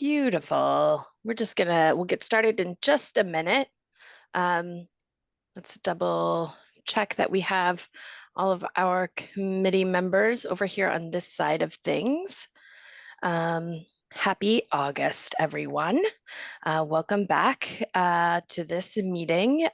Beautiful. We'll get started in just a minute. Let's double check that we have all of our committee members over here on this side of things. Happy August, everyone. Welcome back to this meeting.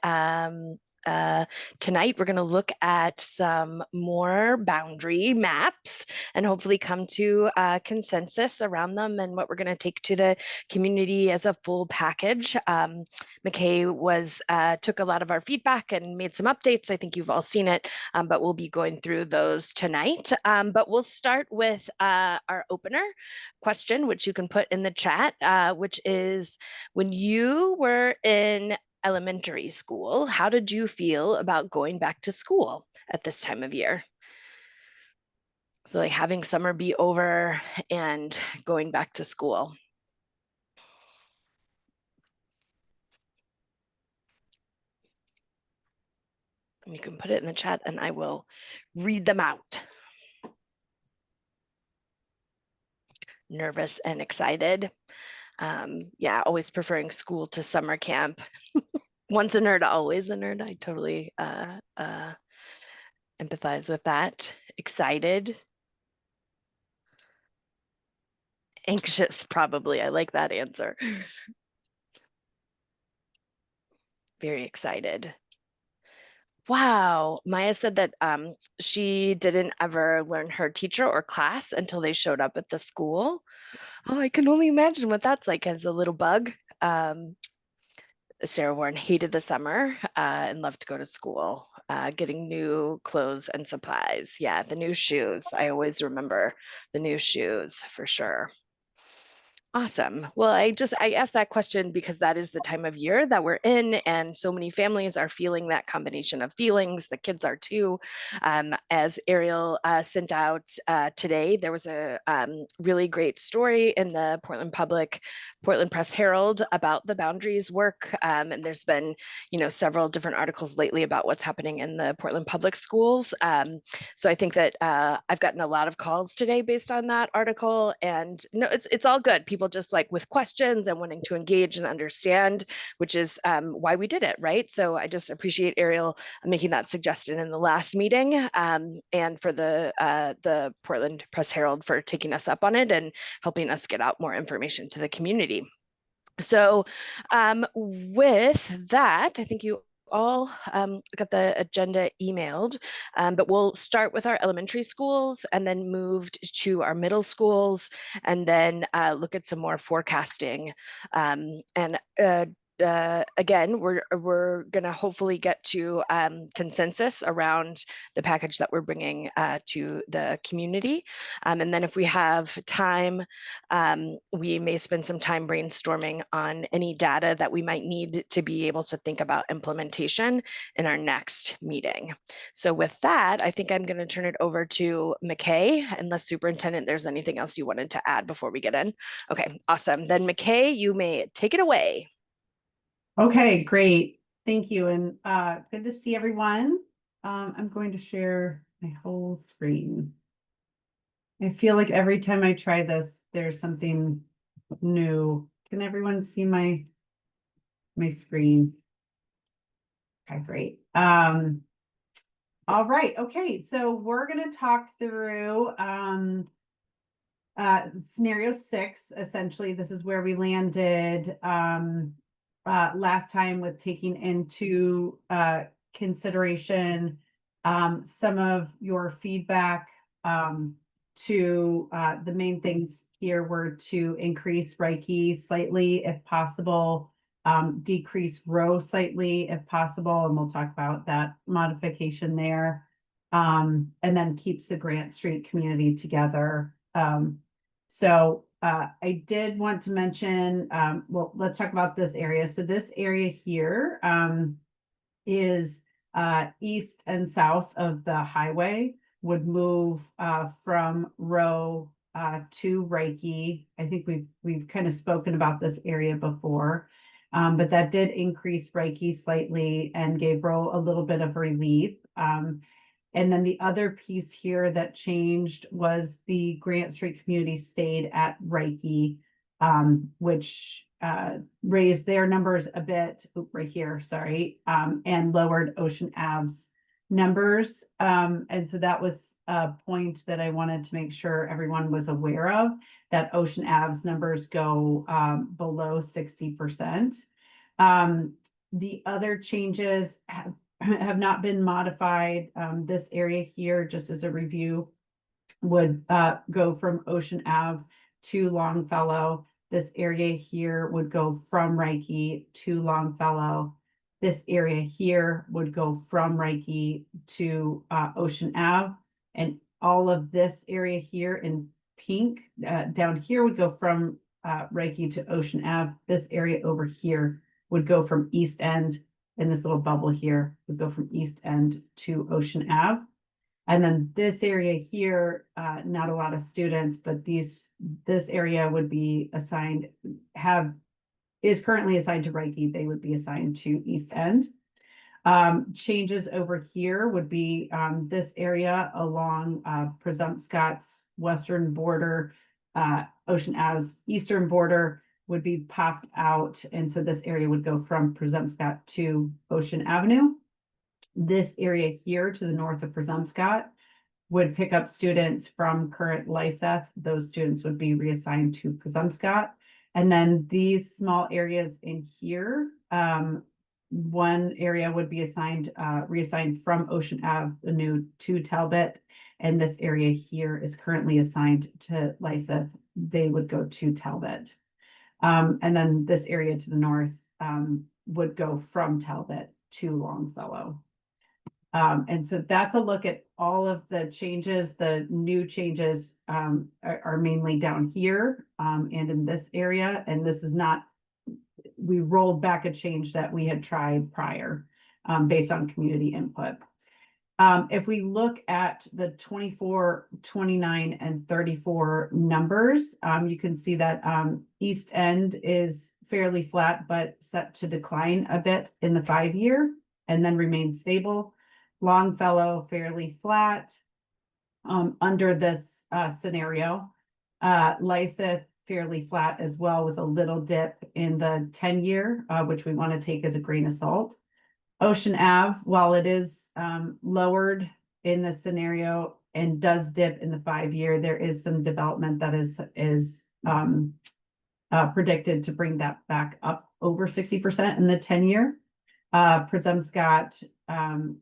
Tonight, we're going to look at some more boundary maps and hopefully come to a consensus around them and what we're going to take to the community as a full package. McKay took a lot of our feedback and made some updates. I think you've all seen it, but we'll be going through those tonight. But we'll start with our opener question, which you can put in the chat, which is, when you were in elementary school, how did you feel about going back to school at this time of year? So like having summer be over and going back to school. You can put it in the chat and I will read them out. Nervous and excited. Yeah, always preferring school to summer camp. Once a nerd, always a nerd. I totally empathize with that. Excited. Anxious, probably. I like that answer. Very excited. Wow. Maya said that she didn't ever learn her teacher or class until they showed up at the school. Oh, I can only imagine what that's like as a little bug. Sarah Warren hated the summer and loved to go to school, getting new clothes and supplies. Yeah, the new shoes. I always remember the new shoes for sure. Awesome. Well, I asked that question because that is the time of year that we're in, and so many families are feeling that combination of feelings. The kids are too. As Ariel sent out today, there was a really great story in the Portland Press Herald about the boundaries work, and there's been, several different articles lately about what's happening in the Portland public schools. So I think that I've gotten a lot of calls today based on that article, and no, it's all good. People just like with questions and wanting to engage and understand, which is why we did it, right? So I just appreciate Ariel making that suggestion in the last meeting, and for the Portland Press Herald for taking us up on it and helping us get out more information to the community. So with that, I think you all got the agenda emailed, but we'll start with our elementary schools and then moved to our middle schools, and then look at some more forecasting. Again, we're gonna hopefully get to consensus around the package that we're bringing to the community. And then if we have time, we may spend some time brainstorming on any data that we might need to be able to think about implementation in our next meeting. So with that, I think I'm going to turn it over to McKay, unless Superintendent, there's anything else you wanted to add before we get in. Okay, awesome. Then McKay, you may take it away. Okay, great. Thank you. And good to see everyone. I'm going to share my whole screen. I feel like every time I try this, there's something new. Can everyone see my screen? Okay, great. All right. Okay, so we're going to talk through scenario 6. Essentially, this is where we landed last time, with taking into consideration some of your feedback. The main things here were to increase Reiki slightly if possible, decrease row slightly if possible, and we'll talk about that modification there, and then keeps the Grant Street community together. So I did want to mention, well, let's talk about this area. So this area here is east and south of the highway, would move from row to Reiki. I think we've kind of spoken about this area before, but that did increase Reiki slightly and gave row a little bit of relief. And then the other piece here that changed was the Grant Street community stayed at Reiki. which raised their numbers a bit right here, sorry, and lowered Ocean Ave's numbers. And so that was a point that I wanted to make sure everyone was aware of, that Ocean Ave's numbers go below 60%. The other changes have not been modified. This area here, just as a review, would go from Ocean Ave to Longfellow. This area here would go from Reiki to Longfellow. This area here would go from Reiki to Ocean Ave. And all of this area here in pink down here would go from Reiki to Ocean Ave. This area over here would go from East End, and this little bubble here would go from East End to Ocean Ave. And then this area here, not a lot of students, but this area would be assigned, is currently assigned to Reiki. They would be assigned to East End. Changes over here would be this area along Presumpscott's western border, Ocean Ave's eastern border would be popped out. And so this area would go from Presumpscott to Ocean Avenue. This area here to the north of Presumpscott would pick up students from current Lyseth. Those students would be reassigned to Presumpscott. And then these small areas in here, one area would be reassigned from Ocean Avenue to Talbot. And this area here is currently assigned to Lyseth. They would go to Talbot. And then this area to the north would go from Talbot to Longfellow. And so that's a look at all of the changes. The new changes are mainly down here and in this area. And this is not, we rolled back a change that we had tried prior based on community input. If we look at the 24, 29, and 34 numbers, you can see that East End is fairly flat, but set to decline a bit in the 5-year and then remain stable. Longfellow fairly flat under this scenario. Lyseth fairly flat as well, with a little dip in the 10-year, which we want to take as a grain of salt. Ocean Ave, while it is lowered in this scenario and does dip in the 5-year, there is some development that is predicted to bring that back up over 60% in the 10-year. Presumpscott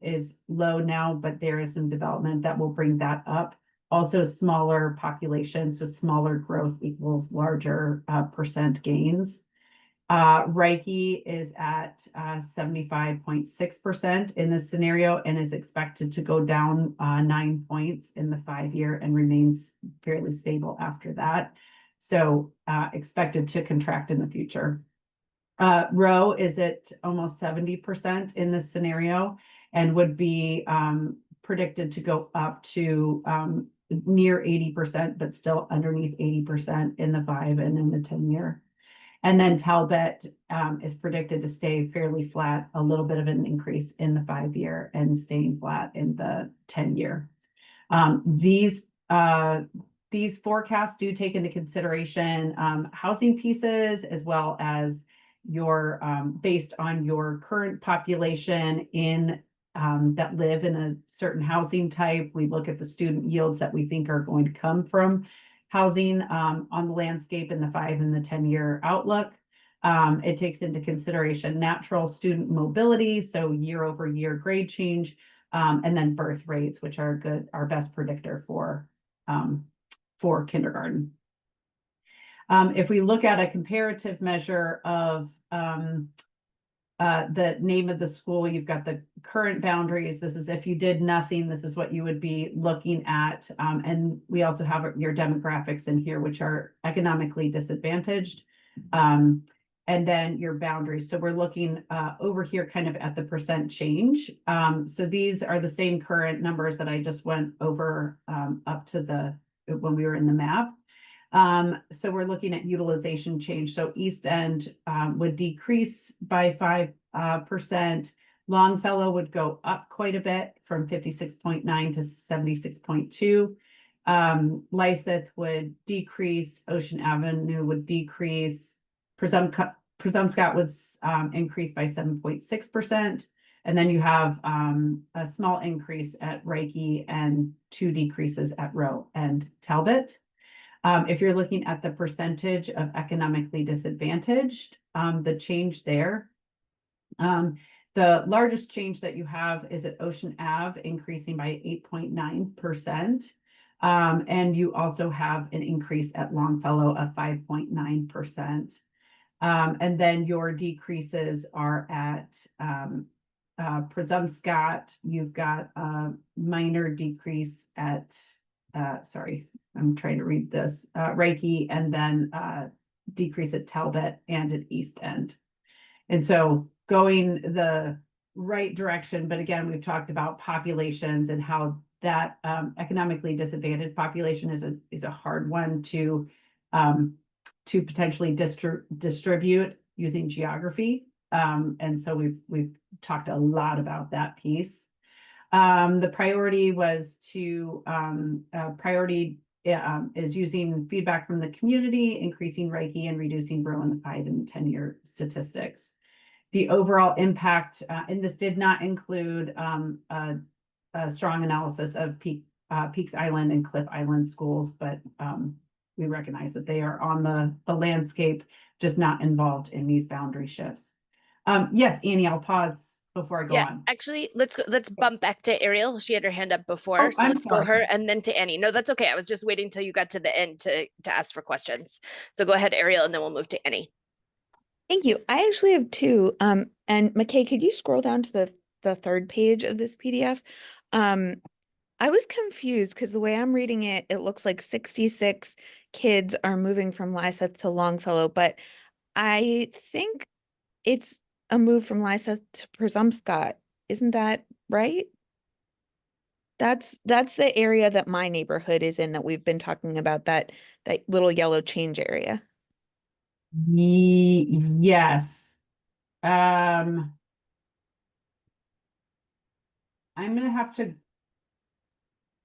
is low now, but there is some development that will bring that up. Also, smaller population, so smaller growth equals larger percent gains. Reiki is at 75.6% in this scenario and is expected to go down 9 points in the 5-year and remains fairly stable after that. So expected to contract in the future. Row is at almost 70% in this scenario and would be predicted to go up to near 80%, but still underneath 80% in the 5 and in the 10-year. And then Talbot is predicted to stay fairly flat, a little bit of an increase in the 5-year and staying flat in the 10-year. These forecasts do take into consideration housing pieces, as well as your based on your current population in that live in a certain housing type. We look at the student yields that we think are going to come from housing on the landscape in the 5 and the 10-year outlook. It takes into consideration natural student mobility, so year-over-year grade change, and then birth rates, which are our best predictor for kindergarten. If we look at a comparative measure of the name of the school, you've got the current boundaries. This is if you did nothing, this is what you would be looking at. And we also have your demographics in here, which are economically disadvantaged. And then your boundaries. So we're looking over here kind of at the percent change. So these are the same current numbers that I just went over up to when we were in the map. So we're looking at utilization change. So East End would decrease by 5%. Longfellow would go up quite a bit from 56.9 to 76.2. Lyseth would decrease, Ocean Avenue would decrease, Presumscott would increase by 7.6%. And then you have a small increase at Reiki and 2 decreases at Rowe and Talbot. If you're looking at the percentage of economically disadvantaged, the change there, the largest change that you have is at Ocean Ave increasing by 8.9%. And you also have an increase at Longfellow of 5.9%. And then your decreases are at Presumscott. You've got a minor decrease at, sorry, I'm trying to read this, Reiki, and then decrease at Talbot and at East End. And so going the right direction, but again, we've talked about populations and how that economically disadvantaged population is a hard one to potentially distribute using geography. And so we've talked a lot about that piece. The priority was to is using feedback from the community, increasing Reiki, and reducing Rowe in the 5 and 10-year statistics. The overall impact, and this did not include a strong analysis of Peaks Island and Cliff Island schools, but we recognize that they are on the landscape, just not involved in these boundary shifts. Yes, Annie, I'll pause before I go on. Actually, let's bump back to Ariel. She had her hand up before, so I'm let's go sorry. her and then to Annie. No, that's okay. I was just waiting till you got to the end to ask for questions. So go ahead, Ariel, and then we'll move to Annie. Thank you. I actually have two. And McKay, could you scroll down to the third page of this PDF? I was confused because the way I'm reading it, it looks like 66 kids are moving from Lyseth to Longfellow, but I think it's a move from Lyseth to Presumscott. Isn't that right? That's the area that my neighborhood is in that we've been talking about, that little yellow change area. Yes. I'm gonna have to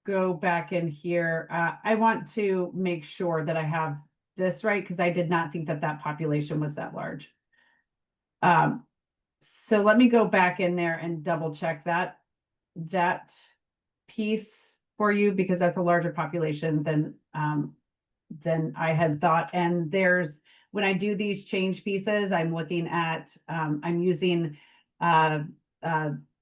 go back in here. I want to make sure that I have this right, because I did not think that that population was that large. So let me go back in there and double check that piece for you, because that's a larger population than I had thought. And when I do these change pieces, I'm looking at I'm using a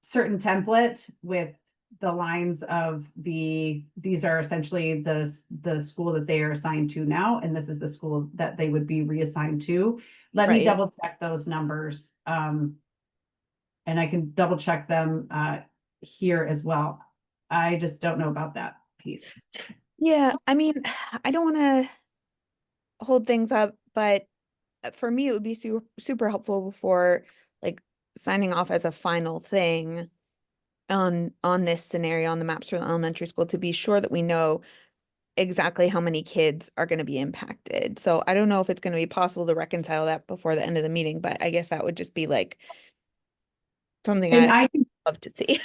certain template with the lines of these are essentially the school that they are assigned to now, and this is the school that they would be reassigned to. Let me double check those numbers, and I can double check them here as well. I just don't know about that piece. Yeah, I mean, I don't want to hold things up, but for me, it would be super helpful before like signing off as a final thing on this scenario on the maps for the elementary school, to be sure that we know exactly how many kids are going to be impacted. So I don't know if it's going to be possible to reconcile that before the end of the meeting, but I guess that would just be like something I'd love to see.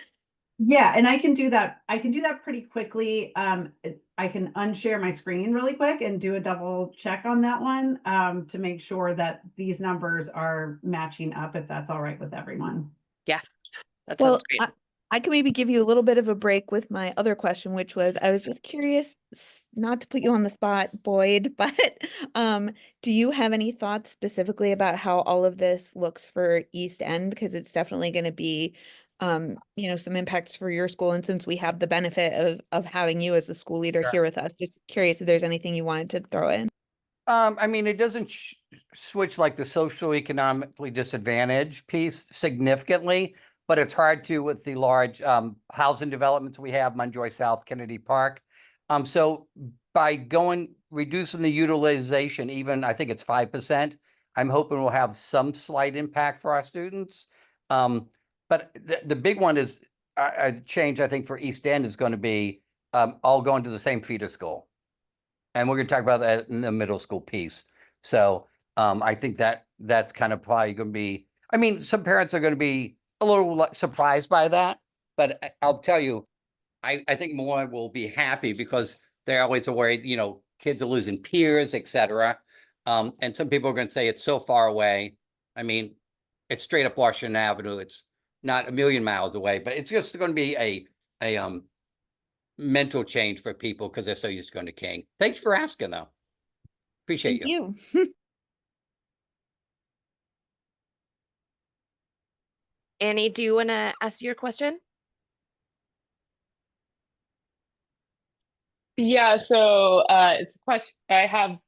Yeah, and I can do that. I can do that pretty quickly. I can unshare my screen really quick and do a double check on that one to make sure that these numbers are matching up, if that's all right with everyone. Yeah, that sounds great. I can maybe give you a little bit of a break with my other question, which was, I was just curious, not to put you on the spot, Boyd, but do you have any thoughts specifically about how all of this looks for East End? Because it's definitely going to be, some impacts for your school. And since we have the benefit of having you as a school leader here with us, just curious if there's anything you wanted to throw in. I mean, it doesn't switch like the socioeconomically disadvantaged piece significantly, but it's hard to with the large housing developments we have, Munjoy South, Kennedy Park. So by reducing the utilization, even I think it's 5%, I'm hoping we'll have some slight impact for our students. But the big one is a change, I think, for East End is going to be all going to the same feeder school. And we're going to talk about that in the middle school piece. So I think that's kind of probably going to be, I mean, some parents are going to be a little surprised by that, but I'll tell you, I think more will be happy because They're always worried, you know, kids are losing peers, etc. And some people are going to say it's so far away. I mean, it's straight up Washington Avenue. It's not a million miles away, but it's just going to be a mental change for people because they're so used to going to King. Thank you for asking, though. Appreciate Thank you. Annie, do you want to ask your question? Yeah, so it's a question I have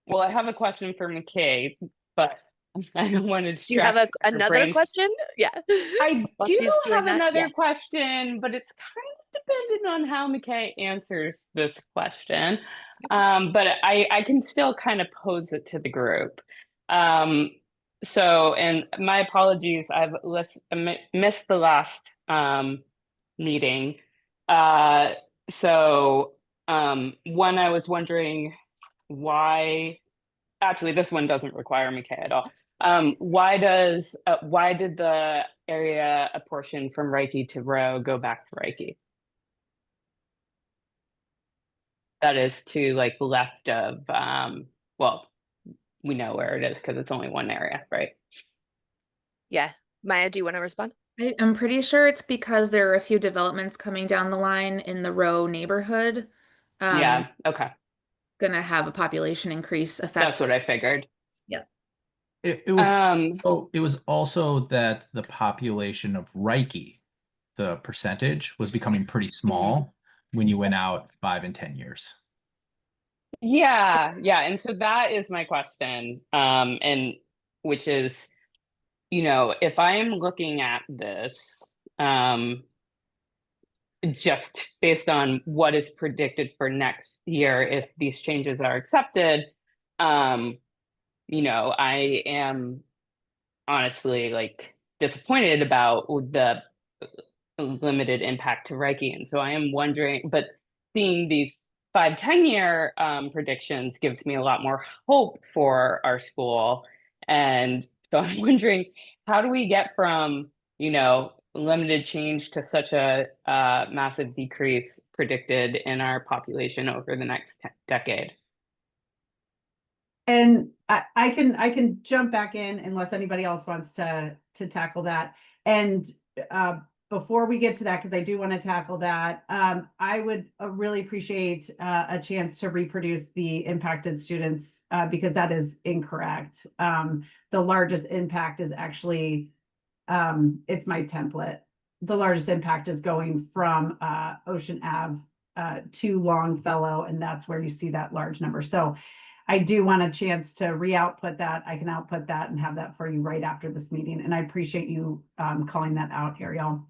well, I have a question for McKay, but I don't want to Do you have distract her another brains. question? Yeah. I While do she's doing have that, another yeah. question, but it's kind of dependent on how McKay answers this question. But I can still kind of pose it to the group. So, and my apologies, I've missed the last meeting. So, one, I was wondering why. Actually, this one doesn't require McKay at all. Why did the area apportion from Reiki to Row go back to Reiki? That is to like left of well, we know where it is because it's only one area, right? Yeah. Maya, do you want to respond? I'm pretty sure it's because there are a few developments coming down the line in the Row neighborhood. Yeah, okay. Gonna have a population increase That's effect. what I figured. Yeah. It was it was also that the population of Reiki, the percentage was becoming pretty small when you went out 5 and 10 years. Yeah, and so that is my question. And which is, you know, if I am looking at this, just based on what is predicted for next year, if these changes are accepted, you know, I am honestly like disappointed about the limited impact to Reiki. And so I am wondering, but seeing these 5-10 year predictions gives me a lot more hope for our school. And so I'm wondering, how do we get from, you know, limited change to such a massive decrease predicted in our population over the next decade? And I can jump back in unless anybody else wants to tackle that. And before we get to that, because I do want to tackle that, I would really appreciate a chance to reproduce the impacted students because that is incorrect. The largest impact is actually, it's my template. The largest impact is going from Ocean Ave to Longfellow, and that's where you see that large number. So I do want a chance to re-output that. I can output that and have that for you right after this meeting. And I appreciate you calling that out, Ariel.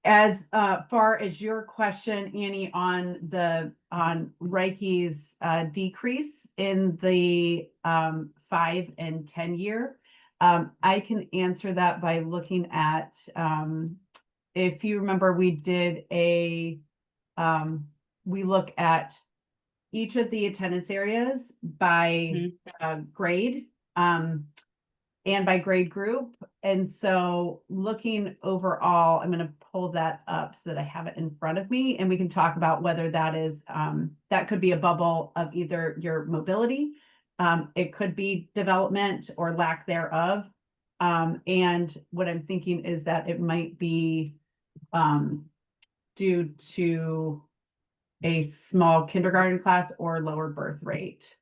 As far as your question, Annie, on Reiki's decrease in the 5 and 10 year, I can answer that by looking at, if you remember, we did we look at each of the attendance areas by grade and by grade group. And so looking overall, I'm going to pull that up so that I have it in front of me and we can talk about whether that is, that could be a bubble of either your mobility, it could be development or lack thereof. And what I'm thinking is that it might be due to a small kindergarten class or lower birth rate.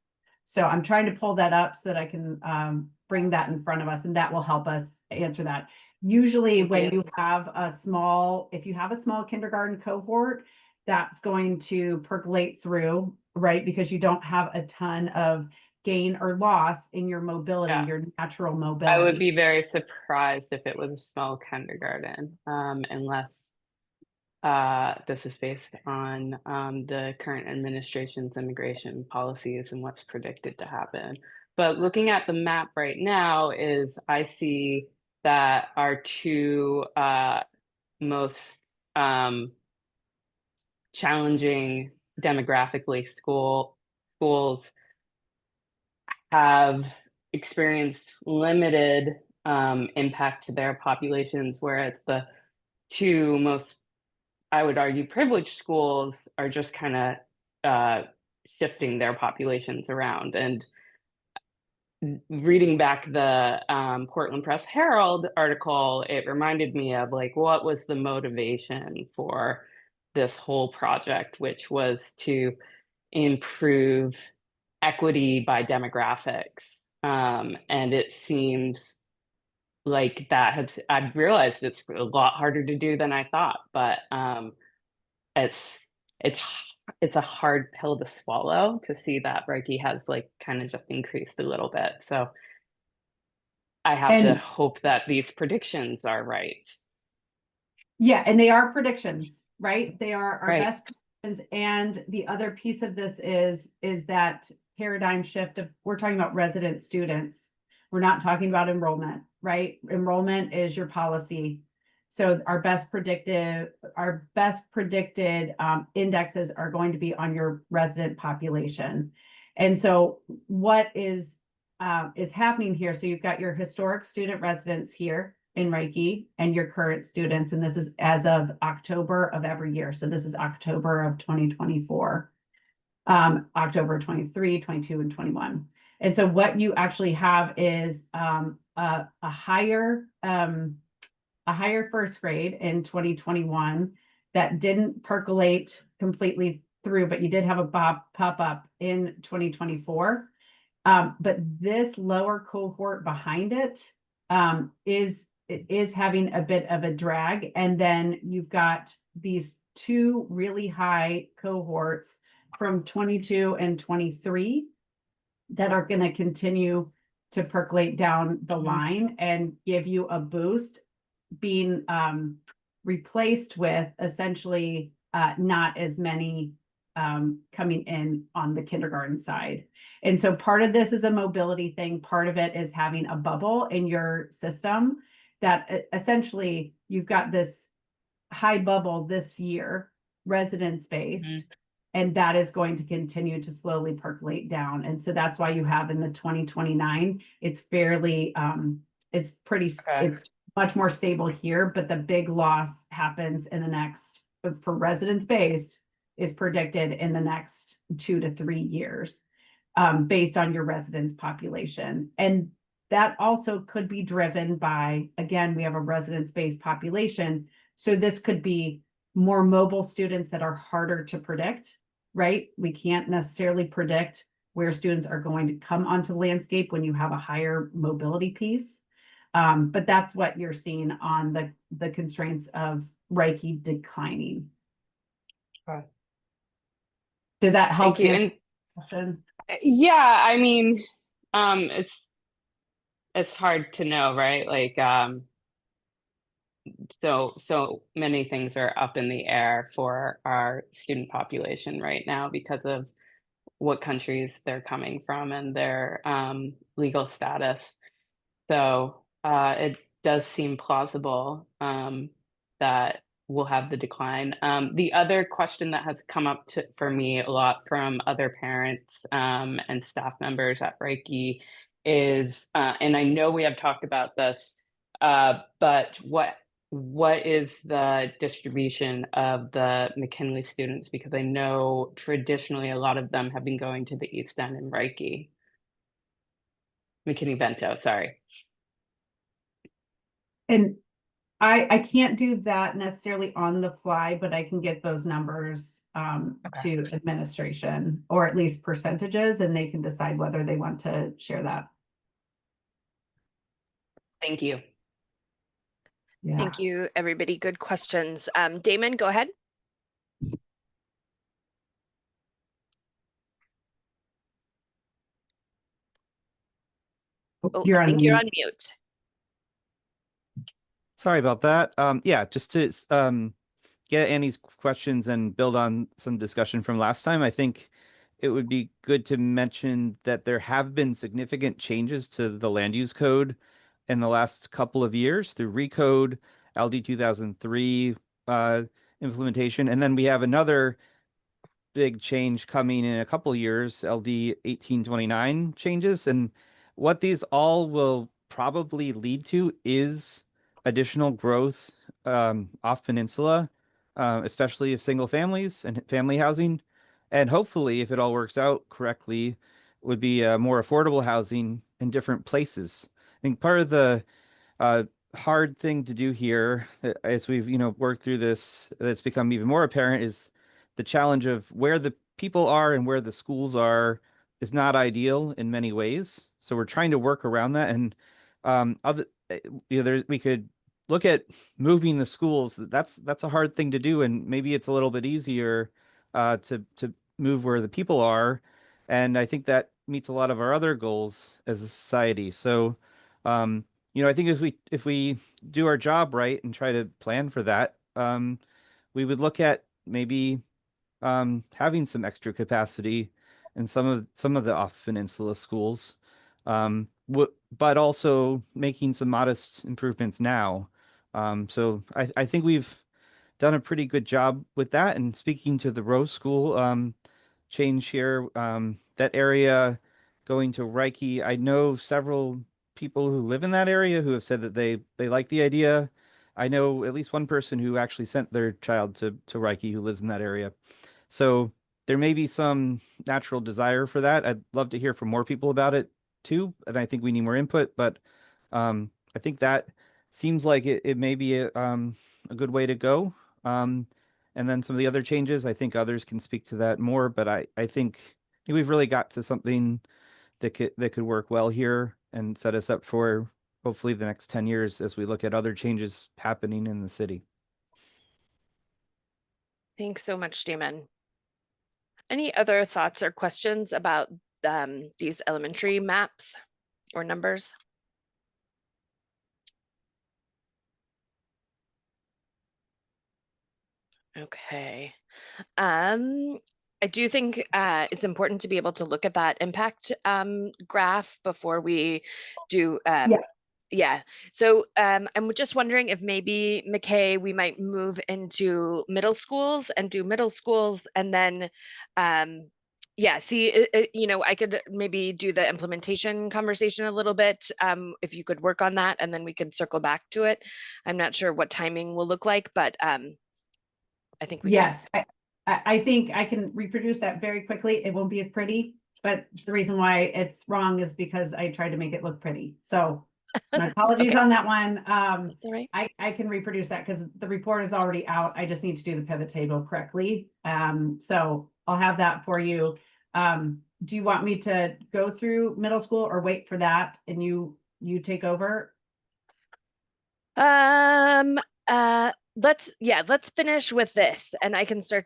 So I'm trying to pull that up so that I can bring that in front of us, and that will help us answer that. Usually when you have a small, if you have a small kindergarten cohort, that's going to percolate through, right? Because you don't have a ton of gain or loss in your mobility, your natural mobility. I would be very surprised if it was a small kindergarten, unless this is based on the current administration's immigration policies and what's predicted to happen. But looking at the map right now is I see that our two most challenging demographically schools have experienced limited impact to their populations, whereas the two most I would argue privileged schools are just kind of shifting their populations around. And reading back the Portland Press Herald article, it reminded me of like, what was the motivation for this whole project, which was to improve equity by demographics. And it seems like I've realized it's a lot harder to do than I thought, but it's it's it's a hard pill to swallow to see that Reiki has like kind of just increased a little bit. So I have to And hope that these predictions are right. yeah, and they are predictions, right? They are our Right. best predictions. And the other piece of this is that paradigm shift of, we're talking about resident students. We're not talking about enrollment, right? Enrollment is your policy. So our best predicted indexes are going to be on your resident population. And so what is happening here? So you've got your historic student residents here in Reiki and your current students. And this is as of October of every year. So this is October of 2024, October 23, 22, and 21. And so what you actually have is a higher first grade in 2021 that didn't percolate completely through, but you did have a pop up in 2024. But this lower cohort behind it is having a bit of a drag. And then you've got these two really high cohorts from 22 and 23 that are going to continue to percolate down the line and give you a boost, being replaced with essentially not as many coming in on the kindergarten side. And so part of this is a mobility thing. Part of it is having a bubble in your system that essentially you've got this high bubble this year, residence-based, and that is going to continue to slowly percolate down. And so that's why you have in the 2029, it's fairly, it's much more stable here, but the big loss happens in the next, for residence-based, is predicted in the next 2 to 3 years, based on your residence population. And that also could be driven by, again, we have a residence-based population. So this could be more mobile students that are harder to predict, right? We can't necessarily predict where students are going to come onto the landscape when you have a higher mobility piece. But that's what you're seeing on the constraints of Reiki declining. Okay. Did that help Thank you. answer the question? Yeah, I mean, it's hard to know, right? Like, so many things are up in the air for our student population right now because of what countries they're coming from and their legal status. So it does seem plausible that we'll have the decline. The other question that has come up for me a lot from other parents and staff members at Reiki is, and I know we have talked about this, but what is the distribution of the McKinley students? Because I know traditionally a lot of them have been going to the East End in Reiki. McKinney-Vento, sorry. And I can't do that necessarily on the fly, but I can get those numbers to administration, or at least percentages, and they can decide whether they want to share that. Thank you. Yeah. Thank you, everybody. Good questions. Damon, go ahead. Oh, You're I think on you're mute. on mute. Sorry about that. Yeah, just to get Annie's questions and build on some discussion from last time, I think it would be good to mention that there have been significant changes to the land use code in the last couple of years through Recode, LD 2003 implementation, and then we have another big change coming in a couple of years, LD 1829 changes, and what these all will probably lead to is additional growth off peninsula especially if single families and family housing, and hopefully, if it all works out correctly, would be more affordable housing in different places. I think part of the uh, hard thing to do here, as we've worked through this, that's become even more apparent, is the challenge of where the people are and where the schools are is not ideal in many ways. So we're trying to work around that, and other we could look at moving the schools. That's a hard thing to do, and maybe it's a little bit easier to move where the people are, and I think that meets a lot of our other goals as a society. So I think if we do our job right and try to plan for that, we would look at maybe having some extra capacity in some of the off peninsula schools, but also making some modest improvements now. So I think we've done a pretty good job with that. And speaking to the Rose School change here, that area going to Reiki, I know several people who live in that area who have said that they like the idea. I know at least one person who actually sent their child to Reiki who lives in that area. So there may be some natural desire for that. I'd love to hear from more people about it too, and I think we need more input, but I think that seems like it may be a good way to go. And then some of the other changes, I think others can speak to that more, but I think we've really got to something that could work well here and set us up for hopefully the next 10 years as we look at other changes happening in the city. Thanks so much, Damon. Any other thoughts or questions about these elementary maps or numbers? Okay. I do think it's important to be able to look at that impact graph before we do. Yeah. So I'm just wondering if maybe, McKay, we might move into middle schools and do middle schools, and then yeah, see, I could maybe do the implementation conversation a little bit, if you could work on that, and then we could circle back to it. I'm not sure what timing will look like, but I think we can. Yes, I think I can reproduce that very quickly. It won't be as pretty, but the reason why it's wrong is because I tried to make it look pretty. So my apologies Okay. on that one. That's all right. I can reproduce that because the report is already out. I just need to do the pivot table correctly. So I'll have that for you. Do you want me to go through middle school or wait for that and you take over? Let's finish with this, and we can start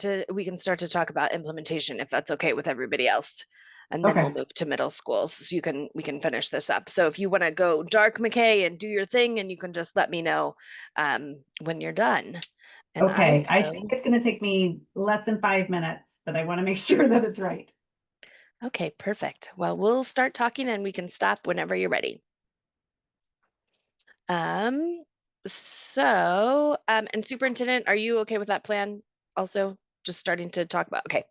to talk about implementation if that's okay with everybody else. And then we'll move to middle schools, so we can finish this up. So if you want to go dark, McKay, and do your thing, and you can just let me know when you're done. And okay, I think it's going to take me less than 5 minutes, but I want to make sure that it's right. Okay, perfect. Well, we'll start talking and we can stop whenever you're ready. And superintendent, are you okay with that plan also? Just starting to talk about, okay,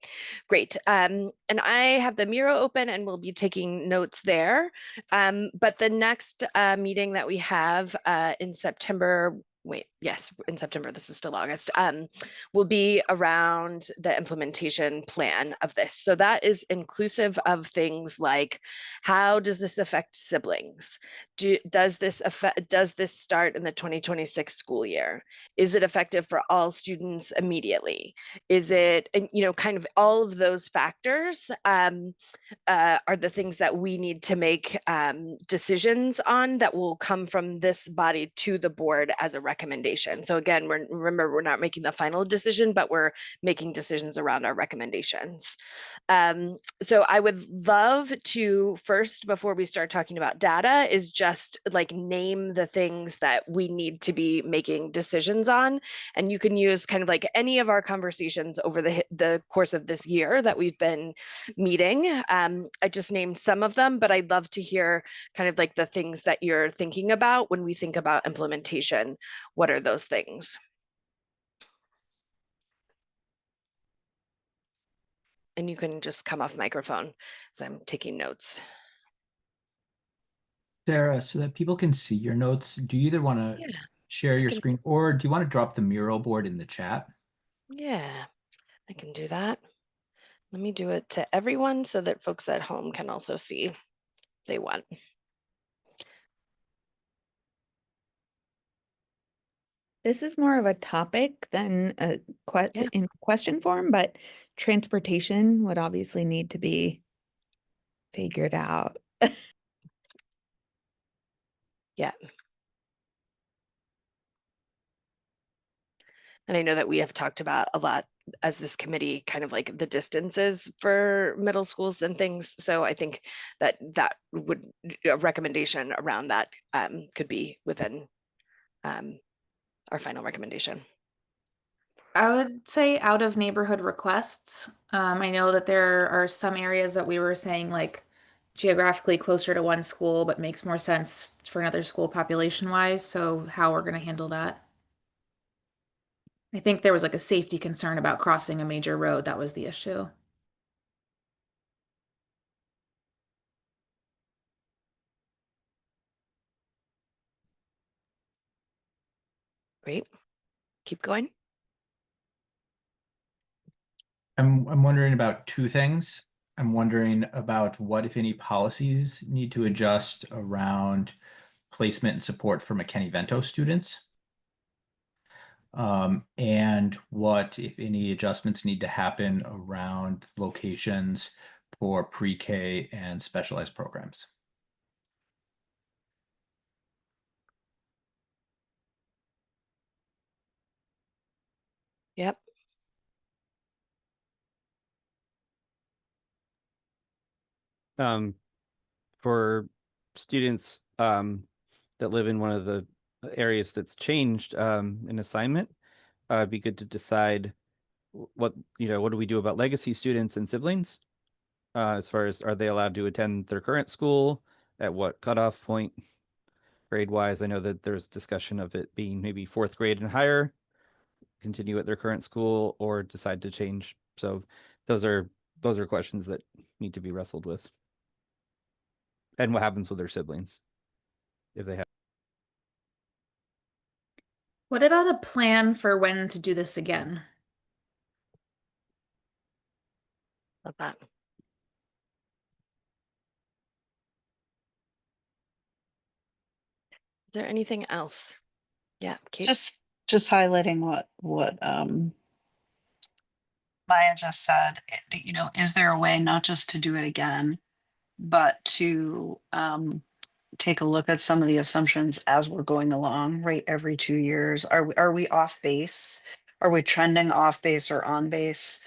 great. And I have the Miro open and we'll be taking notes there. But the next meeting that we have in September, in September, this is still August, will be around the implementation plan of this. So that is inclusive of things like, how does this affect siblings? Does this start in the 2026 school year? Is it effective for all students immediately? Is it, kind of all of those factors are the things that we need to make decisions on that will come from this body to the board as a recommendation. So again, remember, we're not making the final decision, but we're making decisions around our recommendations. So I would love to first, before we start talking about data, is just like name the things that we need to be making decisions on. And you can use kind of like any of our conversations over the course of this year that we've been meeting. I just named some of them, but I'd love to hear kind of like the things that you're thinking about when we think about implementation. What are those things? And you can just come off microphone as I'm taking notes. Sarah, so that people can see your notes, do you either want to share your screen, or do you want to drop the Miro board in the chat? Yeah, I can do that. Let me do it to everyone so that folks at home can also see if they want. This is more of a topic than a Yeah. in question form, but transportation would obviously need to be figured out. Yeah. And I know that we have talked about a lot as this committee, kind of like the distances for middle schools and things. So I think that that would, a recommendation around that could be within our final recommendation. I would say out of neighborhood requests. I know that there are some areas that we were saying like geographically closer to one school, but makes more sense for another school population wise. So how we're going to handle that. I think there was like a safety concern about crossing a major road. That was the issue. Great. Keep going. I'm wondering about two things. I'm wondering about what, if any, policies need to adjust around placement and support for McKinney-Vento students. And what, if any, adjustments need to happen around locations for pre-K and specialized programs. Yep. For students that live in one of the areas that's changed in assignment, it'd be good to decide what do we do about legacy students and siblings, as far as, are they allowed to attend their current school, at what cutoff point grade wise? I know that there's discussion of it being maybe fourth grade and higher, continue at their current school, or decide to change. So those are questions that need to be wrestled with. And what happens with their siblings if they have. What about a plan for when to do this again? Love that. Is there anything else? Yeah, Kate. Just highlighting what Maya just said. You know, is there a way not just to do it again, but to take a look at some of the assumptions as we're going along, right? Every 2 years, are we off base? Are we trending off base or on base?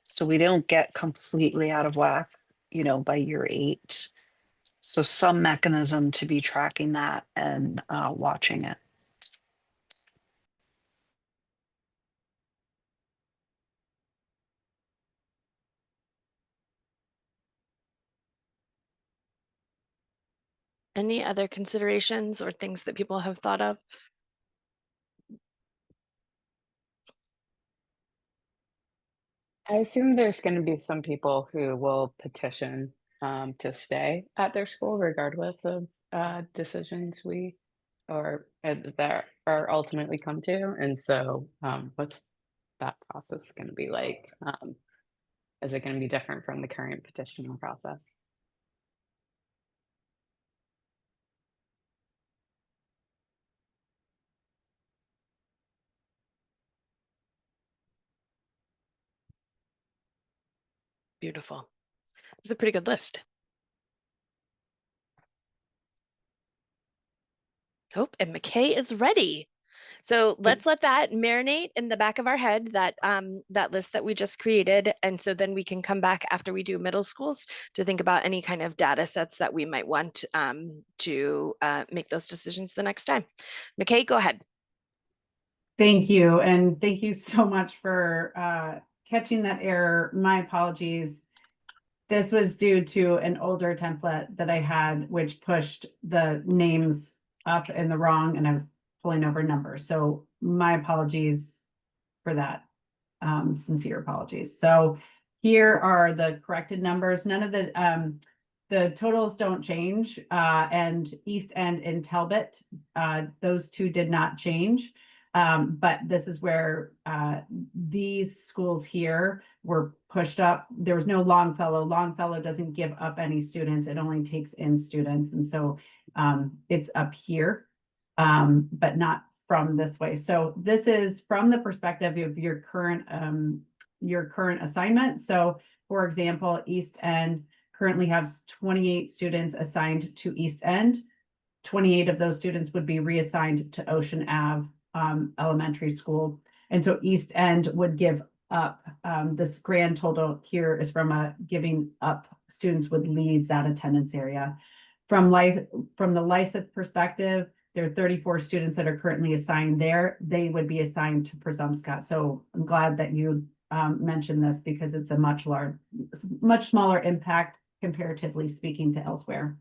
So we don't get completely out of whack, you know, by year 8. So some mechanism to be tracking that and watching it. Any other considerations or things that people have thought of? I assume there's going to be some people who will petition to stay at their school regardless of decisions we or that are ultimately come to. And so what's that process going to be like? Is it going to be different from the current petitioning process? Beautiful. It's a pretty good list. Oh, and McKay is ready. So let's let that marinate in the back of our head, that that list that we just created. And so then we can come back after we do middle schools to think about any kind of data sets that we might want to make those decisions the next time. McKay, go ahead. Thank you. And thank you so much for catching that error. My apologies. This was due to an older template that I had, which pushed the names up in the wrong, and I was pulling over numbers. So my apologies for that. Sincere apologies. So here are the corrected numbers. None of the totals don't change, and East End and Talbot, those two did not change. But this is where these schools here were pushed up. There was no Longfellow. Longfellow doesn't give up any students. It only takes in students. And so it's up here, but not from this way. So this is from the perspective of your current assignment. So for example, East End currently has 28 students assigned to East End. 28 of those students would be reassigned to Ocean Ave Elementary School. And so East End would give up, this grand total here is from giving up students would leave that attendance area. From the Lycett perspective, there are 34 students that are currently assigned there. They would be assigned to Presumpscot. So I'm glad that you mentioned this because it's a much smaller impact comparatively speaking to elsewhere.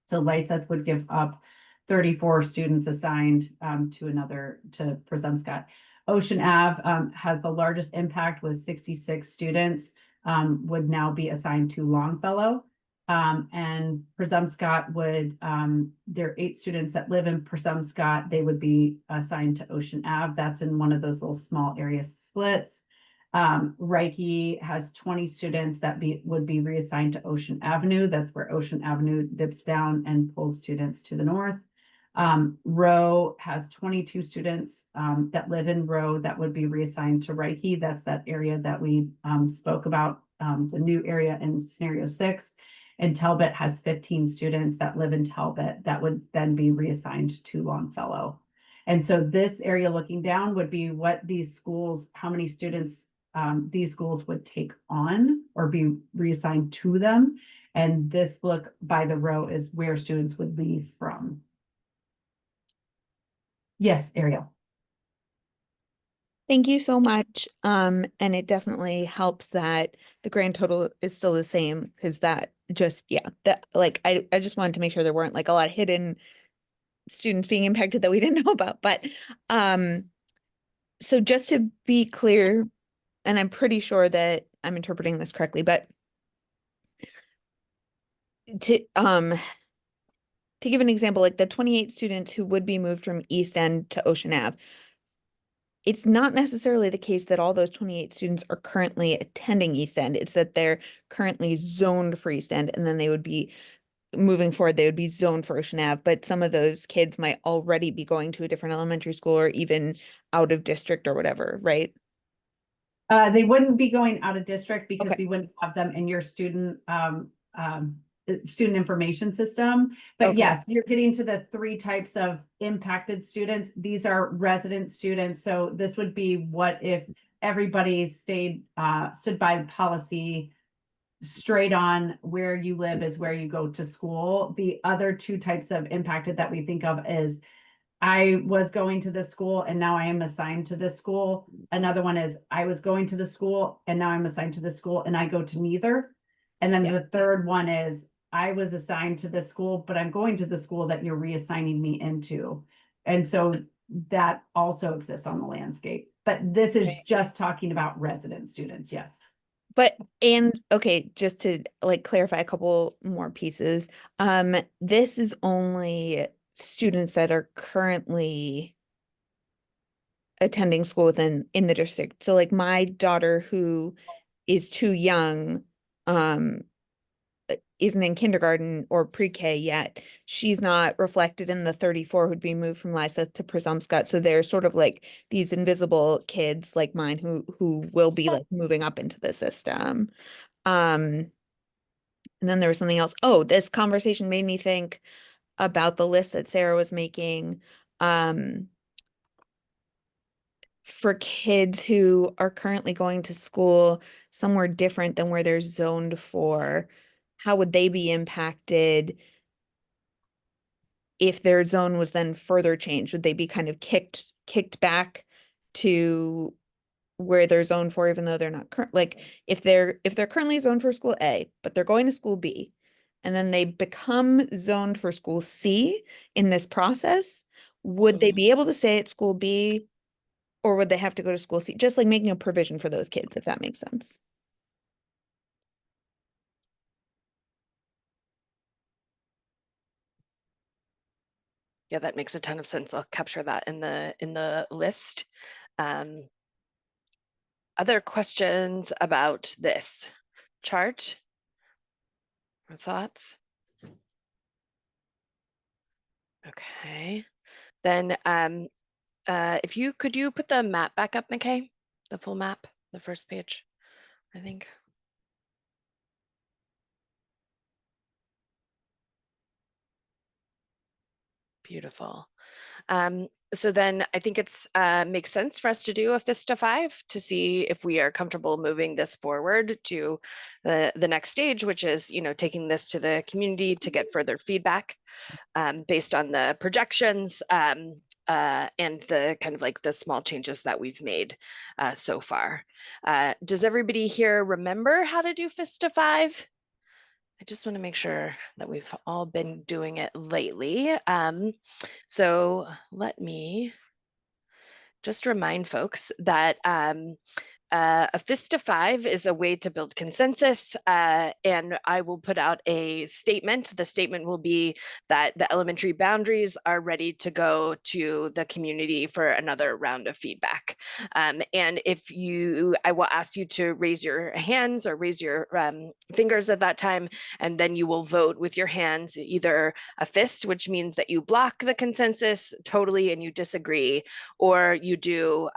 So Lycett would give up 34 students assigned to Presumpscot. Ocean Ave has the largest impact with 66 students would now be assigned to Longfellow. And Presumpscot would, there are 8 students that live in Presumpscot. They would be assigned to Ocean Ave. That's in one of those little small area splits. Reiki has 20 students that would be reassigned to Ocean Avenue. That's where Ocean Avenue dips down and pulls students to the north. Row has 22 students that live in Row that would be reassigned to Reiki. That's that area that we spoke about, the new area in scenario 6. And Talbot has 15 students that live in Talbot that would then be reassigned to Longfellow. And so this area looking down would be what these schools, how many students these schools would take on or be reassigned to them. And this look by the row is where students would leave from. Yes, Ariel. Thank you so much. And it definitely helps that the grand total is still the same because that just, yeah, that like I just wanted to make sure there weren't like a lot of hidden students being impacted that we didn't know about. But so just to be clear, and I'm pretty sure that I'm interpreting this correctly, but to give an example, like the 28 students who would be moved from East End to Ocean Ave, it's not necessarily the case that all those 28 students are currently attending East End. It's that they're currently zoned for East End, and then they would be moving forward, they would be zoned for Ocean Ave, but some of those kids might already be going to a different elementary school or even out of district or whatever, right? They wouldn't be going out of district because Okay. we wouldn't have them in your student information system. But Okay. yes, you're getting to the 3 types of impacted students. These are resident students. So this would be what if everybody stood by policy straight on where you live is where you go to school. The other 2 types of impacted that we think of is I was going to this school and now I am assigned to this school. Another one is I was going to the school and now I'm assigned to this school and I go to neither. And then the third one is I was assigned to this school, but I'm going to the school that you're reassigning me into. And so that also exists on the landscape. But this is just talking about resident students, yes. But, and okay, just to like clarify a couple more pieces, this is only students that are currently attending school in the district. So like my daughter who is too young, isn't in kindergarten or pre-K yet. She's not reflected in the 34 who'd be moved from Lycett to Presumpscot. So they're sort of like these invisible kids like mine who will be like moving up into the system. And then there was something else. Oh, this conversation made me think about the list that Sarah was making. For kids who are currently going to school somewhere different than where they're zoned for, how would they be impacted if their zone was then further changed? Would they be kind of kicked back to where they're zoned for, even though they're not like if they're currently zoned for school A, but they're going to school B, and then they become zoned for school C in this process, would they be able to stay at school B, or would they have to go to school C? Just like making a provision for those kids, if that makes sense. Yeah, that makes a ton of sense. I'll capture that in the list. Other questions about this chart or thoughts? Okay, then if you could you put the map back up, McKay? The full map, the first page, I think. Beautiful. So then I think it's makes sense for us to do a FISTA 5 to see if we are comfortable moving this forward to the next stage, which is, you know, taking this to the community to get further feedback based on the projections and the kind of like the small changes that we've made so far. Does everybody here remember how to do FISTA 5? I just want to make sure that we've all been doing it lately. So let me just remind folks that a FISTA 5 is a way to build consensus, and I will put out a statement. The statement will be that the elementary boundaries are ready to go to the community for another round of feedback. And if you, I will ask you to raise your hands or raise your fingers at that time, and then you will vote with your hands, either a fist, which means that you block the consensus totally and you disagree, or you do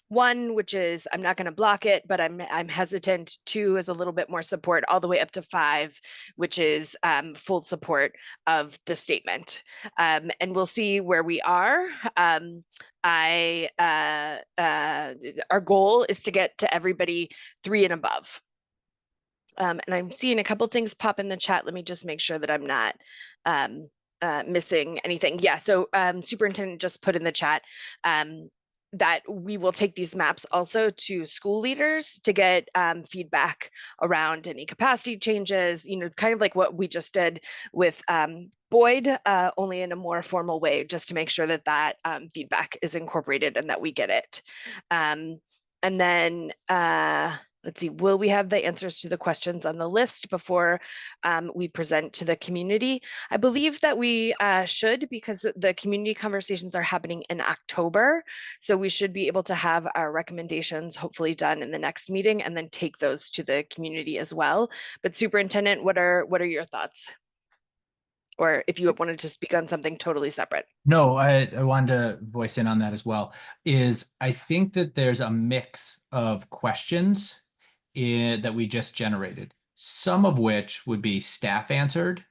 one, which is I'm not going to block it, but I'm hesitant. Two is a little bit more support, all the way up to 5, which is full support of the statement. And we'll see where we are. Our goal is to get to everybody 3 and above. And I'm seeing a couple things pop in the chat. Let me just make sure that I'm not missing anything. Yeah, so superintendent just put in the chat that we will take these maps also to school leaders to get feedback around any capacity changes, you know, kind of like what we just did with Boyd, only in a more formal way, just to make sure that that feedback is incorporated and that we get it. And then let's see, will we have the answers to the questions on the list before we present to the community? I believe that we should, because the community conversations are happening in October. So we should be able to have our recommendations hopefully done in the next meeting and then take those to the community as well. But superintendent, what are your thoughts? Or if you wanted to speak on something totally separate. No, I wanted to voice in on that as well. I think that there's a mix of questions that we just generated, some of which would be staff answered,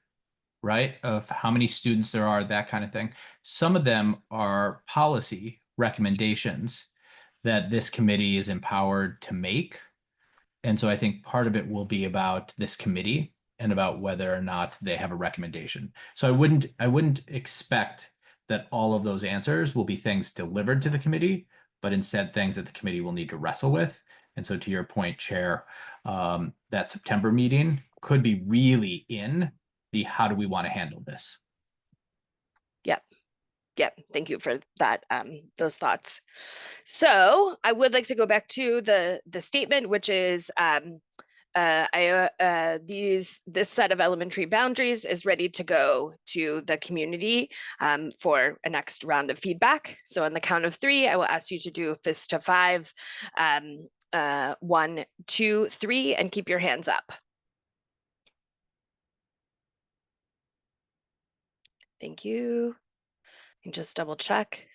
right? Of how many students there are, that kind of thing. Some of them are policy recommendations that this committee is empowered to make. And so I think part of it will be about this committee and about whether or not they have a recommendation. So I wouldn't expect that all of those answers will be things delivered to the committee, but instead things that the committee will need to wrestle with. And so to your point, Chair, that September meeting could be really in the how do we want to handle this? Yep, thank you for that, those thoughts. So I would like to go back to the statement, which is this set of elementary boundaries is ready to go to the community for a next round of feedback. So on the count of 3, I will ask you to do FISTA 5, 1, 2, 3, and keep your hands up. Thank you. And just double check.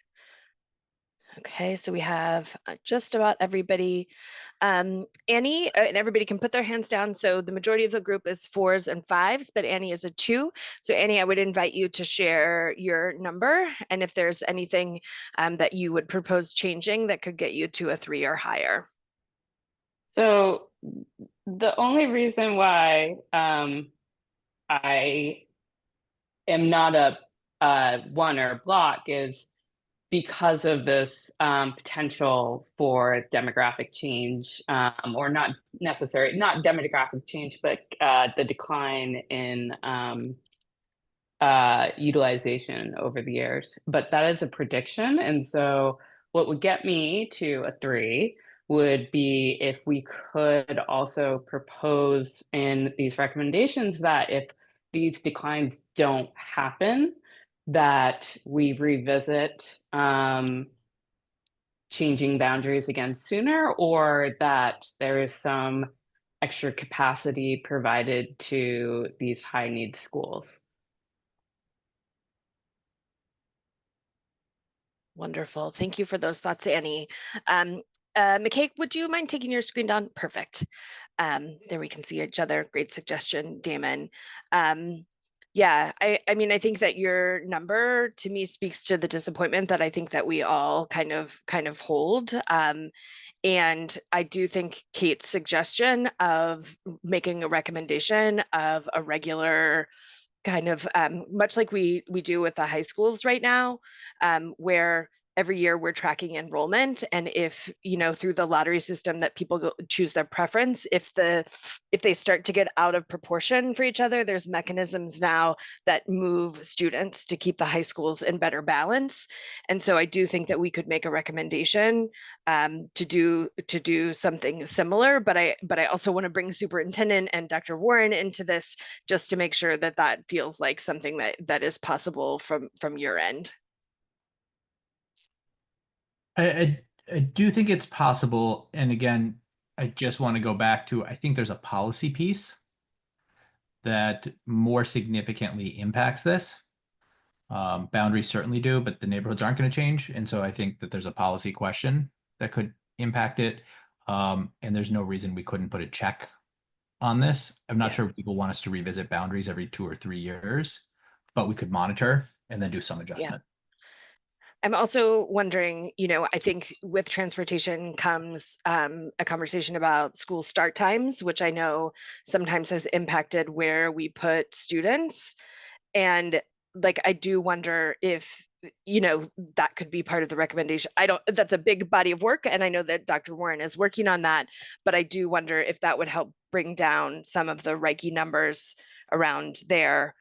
Okay, so we have just about everybody. Annie, and everybody can put their hands down. So the majority of the group is 4s and 5s, but Annie is a 2. So Annie, I would invite you to share your number and if there's anything that you would propose changing that could get you to a 3 or higher. So the only reason why I am not a 1 or block is because of this potential for demographic change, or not demographic change, but the decline in utilization over the years. But that is a prediction. And so what would get me to a 3 would be if we could also propose in these recommendations that if these declines don't happen, that we revisit changing boundaries again sooner, or that there is some extra capacity provided to these high need schools? Wonderful. Thank you for those thoughts, Annie. McKay, would you mind taking your screen down? Perfect. There we can see each other. Great suggestion, Damon. Yeah, I mean, I think that your number to me speaks to the disappointment that I think that we all kind of hold. And I do think Kate's suggestion of making a recommendation of a regular kind of much like we do with the high schools right now, where every year we're tracking enrollment, and if through the lottery system that people choose their preference, if they start to get out of proportion for each other, there's mechanisms now that move students to keep the high schools in better balance. And so I do think that we could make a recommendation to do something similar, but I also want to bring superintendent and Dr. Warren into this, just to make sure that that feels like something that is possible from your end. I do think it's possible. And again, I just want to go back to, I think there's a policy piece that more significantly impacts this. Boundaries certainly do, but the neighborhoods aren't going to change. And so I think that there's a policy question that could impact it. And there's no reason we couldn't put a check on this. I'm not sure people want us to revisit boundaries every 2 or 3 years, but we could monitor and then do some adjustment. I'm also wondering, I think with transportation comes a conversation about school start times, which I know sometimes has impacted where we put students. And I do wonder if, that could be part of the recommendation. That's a big body of work, and I know that Dr. Warren is working on that, but I do wonder if that would help bring down some of the Reiki numbers around there,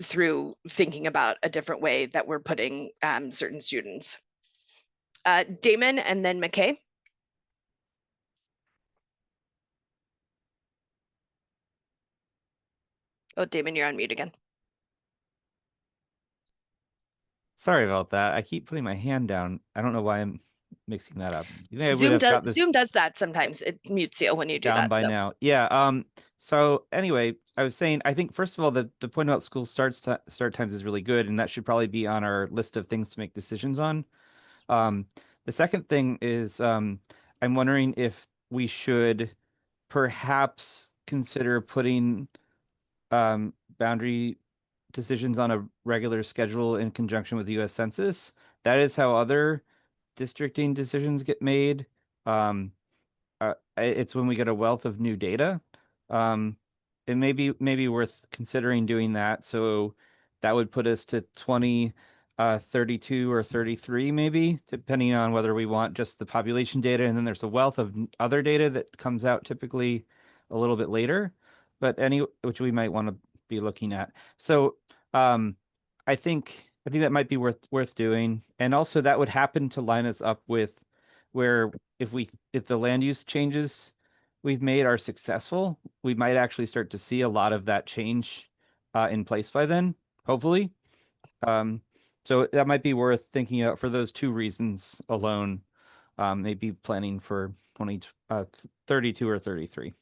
through thinking about a different way that we're putting certain students. Damon and then McKay. Oh, Damon, you're on mute again. Sorry about that. I keep putting my hand down. I don't know why I'm mixing that up. Zoom does that sometimes. It mutes you when you do down that. by now. Yeah. So anyway, I was saying, I think first of all, the point about school start times is really good, and that should probably be on our list of things to make decisions on. The second thing is, I'm wondering if we should perhaps consider putting boundary decisions on a regular schedule in conjunction with the U.S. Census. That is how other districting decisions get made. It's when we get a wealth of new data. It may be worth considering doing that. So that would put us to 32 or 33, maybe, depending on whether we want just the population data. And then there's a wealth of other data that comes out typically a little bit later, but which we might want to be looking at. So I think that might be worth doing. And also that would happen to line us up with where if the land use changes we've made are successful, we might actually start to see a lot of that change in place by then, hopefully. So that might be worth thinking about for those two reasons alone, maybe planning for 32 or 33.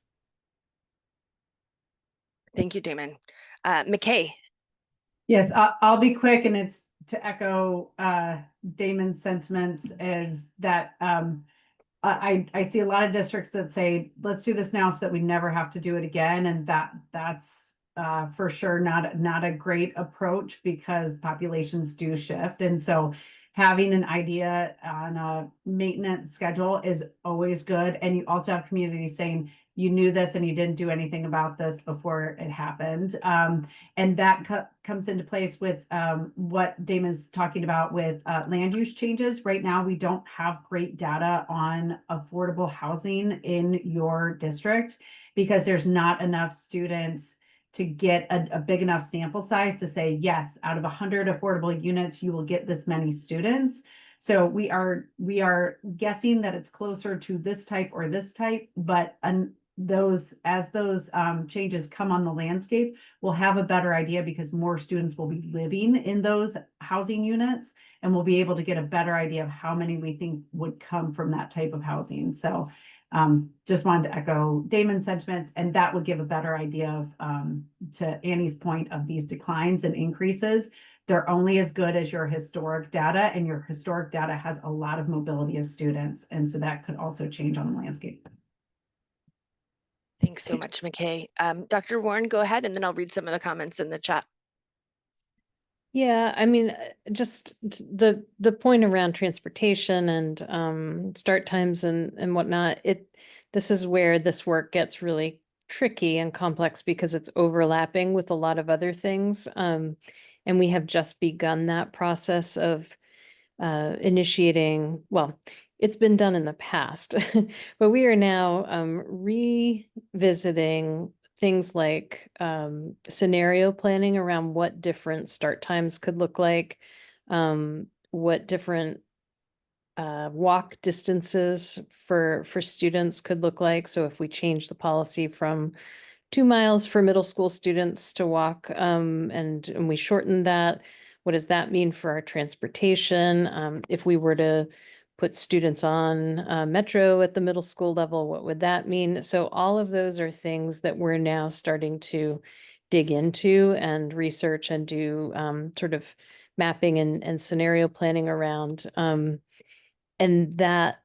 Thank you, Damon. McKay. Yes, I'll be quick, and it's to echo Damon's sentiments, is that I see a lot of districts that say, let's do this now so that we never have to do it again. And that's for sure not a great approach, because populations do shift. And so having an idea on a maintenance schedule is always good. And you also have communities saying, you knew this and you didn't do anything about this before it happened. And that comes into place with what Damon's talking about with land use changes. Right now, we don't have great data on affordable housing in your district, because there's not enough students to get a big enough sample size to say, yes, out of 100 affordable units, you will get this many students. So we are guessing that it's closer to this type or this type, but as those changes come on the landscape, we'll have a better idea because more students will be living in those housing units, and we'll be able to get a better idea of how many we think would come from that type of housing. So just wanted to echo Damon's sentiments, and that would give a better idea of, to Annie's point, of these declines and increases. They're only as good as your historic data, and your historic data has a lot of mobility of students. And so that could also change on the landscape. Thanks so much, McKay. Dr. Warren, go ahead, and then I'll read some of the comments in the chat. Yeah, I mean, just the point around transportation and start times and whatnot, this is where this work gets really tricky and complex because it's overlapping with a lot of other things. And we have just begun that process of initiating, well, it's been done in the past, but we are now revisiting things like scenario planning around what different start times could look like, what different walk distances for students could look like. So if we change the policy from 2 miles for middle school students to walk, and we shorten that, what does that mean for our transportation? If we were to put students on Metro at the middle school level, what would that mean? So all of those are things that we're now starting to dig into and research and do sort of mapping and scenario planning around. And that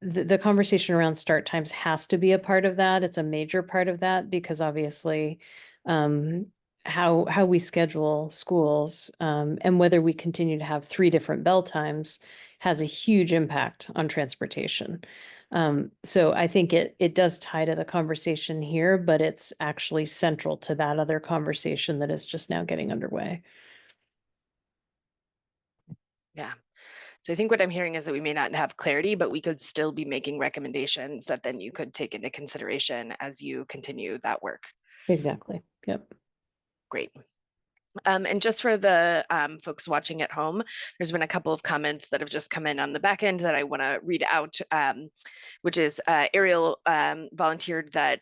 the conversation around start times has to be a part of that. It's a major part of that because obviously how we schedule schools and whether we continue to have 3 different bell times has a huge impact on transportation. So I think it does tie to the conversation here, but it's actually central to that other conversation that is just now getting underway. Yeah. So I think what I'm hearing is that we may not have clarity, but we could still be making recommendations that then you could take into consideration as you continue that work. Exactly. Yep. Great. And just for the folks watching at home, there's been a couple of comments that have just come in on the back end that I want to read out, which is Ariel volunteered that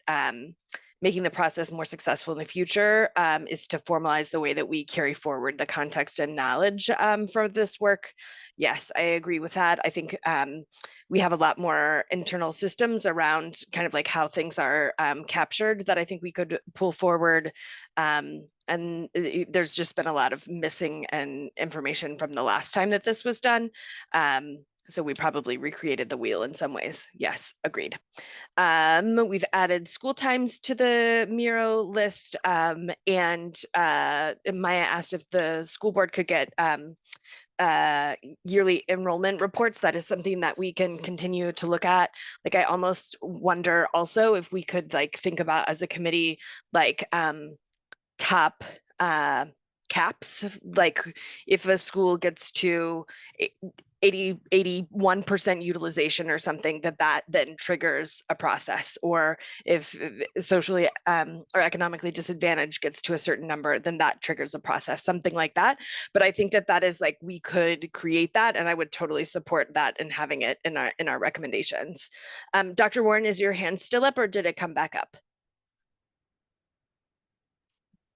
making the process more successful in the future is to formalize the way that we carry forward the context and knowledge for this work. Yes, I agree with that. I think we have a lot more internal systems around kind of like how things are captured that I think we could pull forward. And there's just been a lot of missing and information from the last time that this was done. So we probably recreated the wheel in some ways. Yes, agreed. We've added school times to the Miro list, and Maya asked if the school board could get yearly enrollment reports. That is something that we can continue to look at. Like, I almost wonder also if we could like think about as a committee, like top caps, like if a school gets to 81% utilization or something, that then triggers a process, or if socially or economically disadvantaged gets to a certain number, then that triggers a process, something like that. But I think that is like, we could create that, and I would totally support that and having it in our recommendations. Dr. Warren, is your hand still up or did it come back up?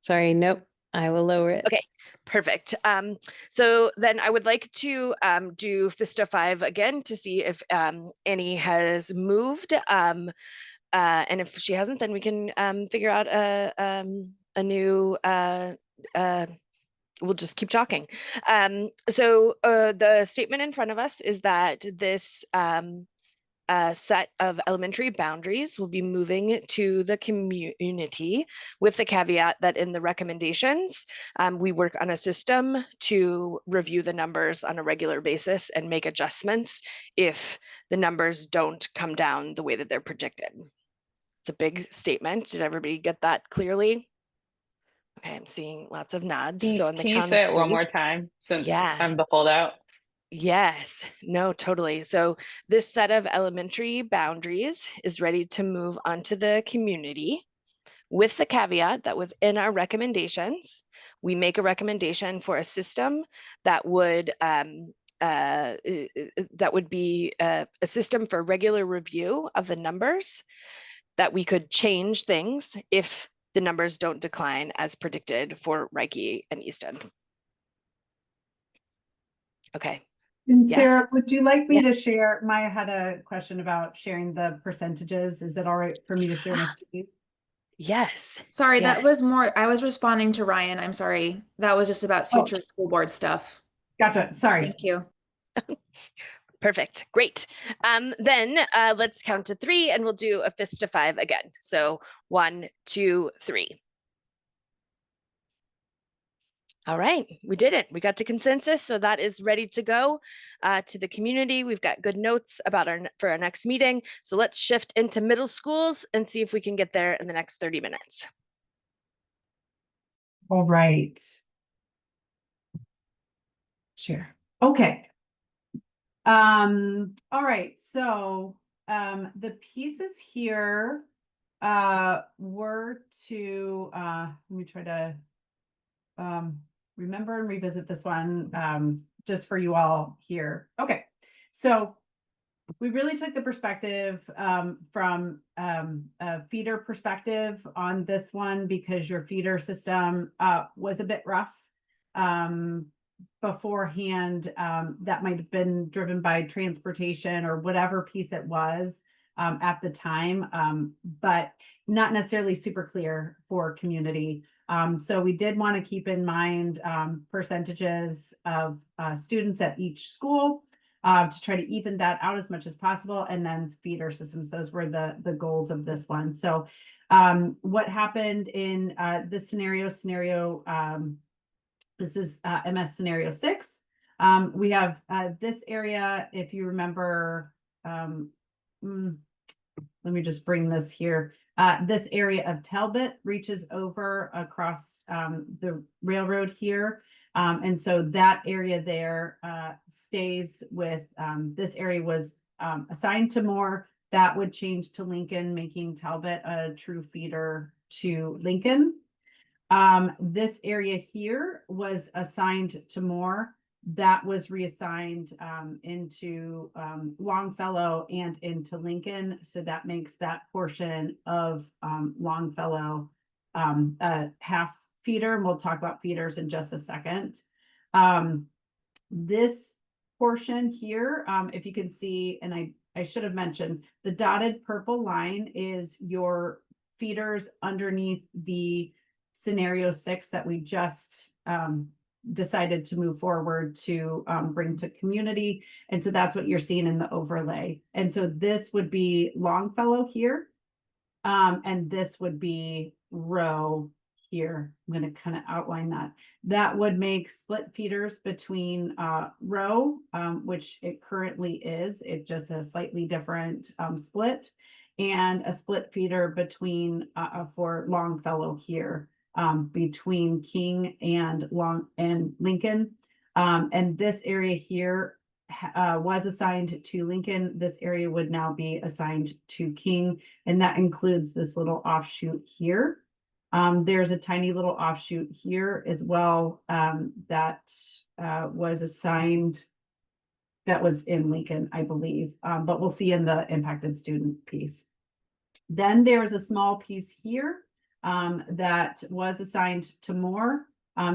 Sorry, nope. I will lower it. Okay, perfect. So then I would like to do FISTA 5 again to see if Annie has moved. And if she hasn't, then we can figure out a new, we'll just keep talking. So the statement in front of us is that this set of elementary boundaries will be moving to the community, with the caveat that in the recommendations, we work on a system to review the numbers on a regular basis and make adjustments if the numbers don't come down the way that they're predicted. It's a big statement. Did everybody get that clearly? Okay, I'm seeing lots of nods. So on the Can you count say of it one 3, more time since yeah. I'm the holdout? Yes, no, totally. So this set of elementary boundaries is ready to move onto the community, with the caveat that within our recommendations, we make a recommendation for a system that would be a system for regular review of the numbers, that we could change things if the numbers don't decline as predicted for Reiki and East End. Okay. And Yes. Sarah, would you like me Yeah. to share? Maya had a question about sharing the percentages. Is it all right for me to share my screen? Yes. Sorry, that Yes. was more, I was responding to Ryan. I'm sorry. That was just about Oh. future school board stuff. Gotcha. Sorry. Thank you. Perfect. Great. Then let's count to 3 and we'll do a fist to 5 again. So 1, 2, 3. All right, we did it. We got to consensus, so that is ready to go to the community. We've got good notes about for our next meeting. So let's shift into middle schools and see if we can get there in the next 30 minutes. All right. Share. Okay. All right. So the pieces here were to let me try to remember and revisit this one just for you all here. Okay. So we really took the perspective from a feeder perspective on this one because your feeder system was a bit rough beforehand. That might have been driven by transportation or whatever piece it was at the time, but not necessarily super clear for community. So we did want to keep in mind percentages of students at each school to try to even that out as much as possible, and then feeder systems. Those were the goals of this one. So what happened in this scenario, this is MS scenario 6. We have this area, if you remember, let me just bring this here. This area of Talbot reaches over across the railroad here. And so that area there stays with, this area was assigned to Moore. That would change to Lincoln, making Talbot a true feeder to Lincoln. This area here was assigned to Moore. That was reassigned into Longfellow and into Lincoln. So that makes that portion of Longfellow half feeder. And we'll talk about feeders in just a second. This portion here, if you can see, and I should have mentioned, the dotted purple line is your feeders underneath the scenario 6 that we just decided to move forward to bring to community. And so that's what you're seeing in the overlay. And so this would be Longfellow here. And this would be Row here. I'm going to kind of outline that. That would make split feeders between Row, which it currently is. It just has slightly different split, and a split feeder between for Longfellow here. Between King and Lincoln. And this area here was assigned to Lincoln. This area would now be assigned to King, and that includes this little offshoot here. There's a tiny little offshoot here as well that was assigned, that was in Lincoln, I believe, but we'll see in the impacted student piece. Then there's a small piece here that was assigned to Moore.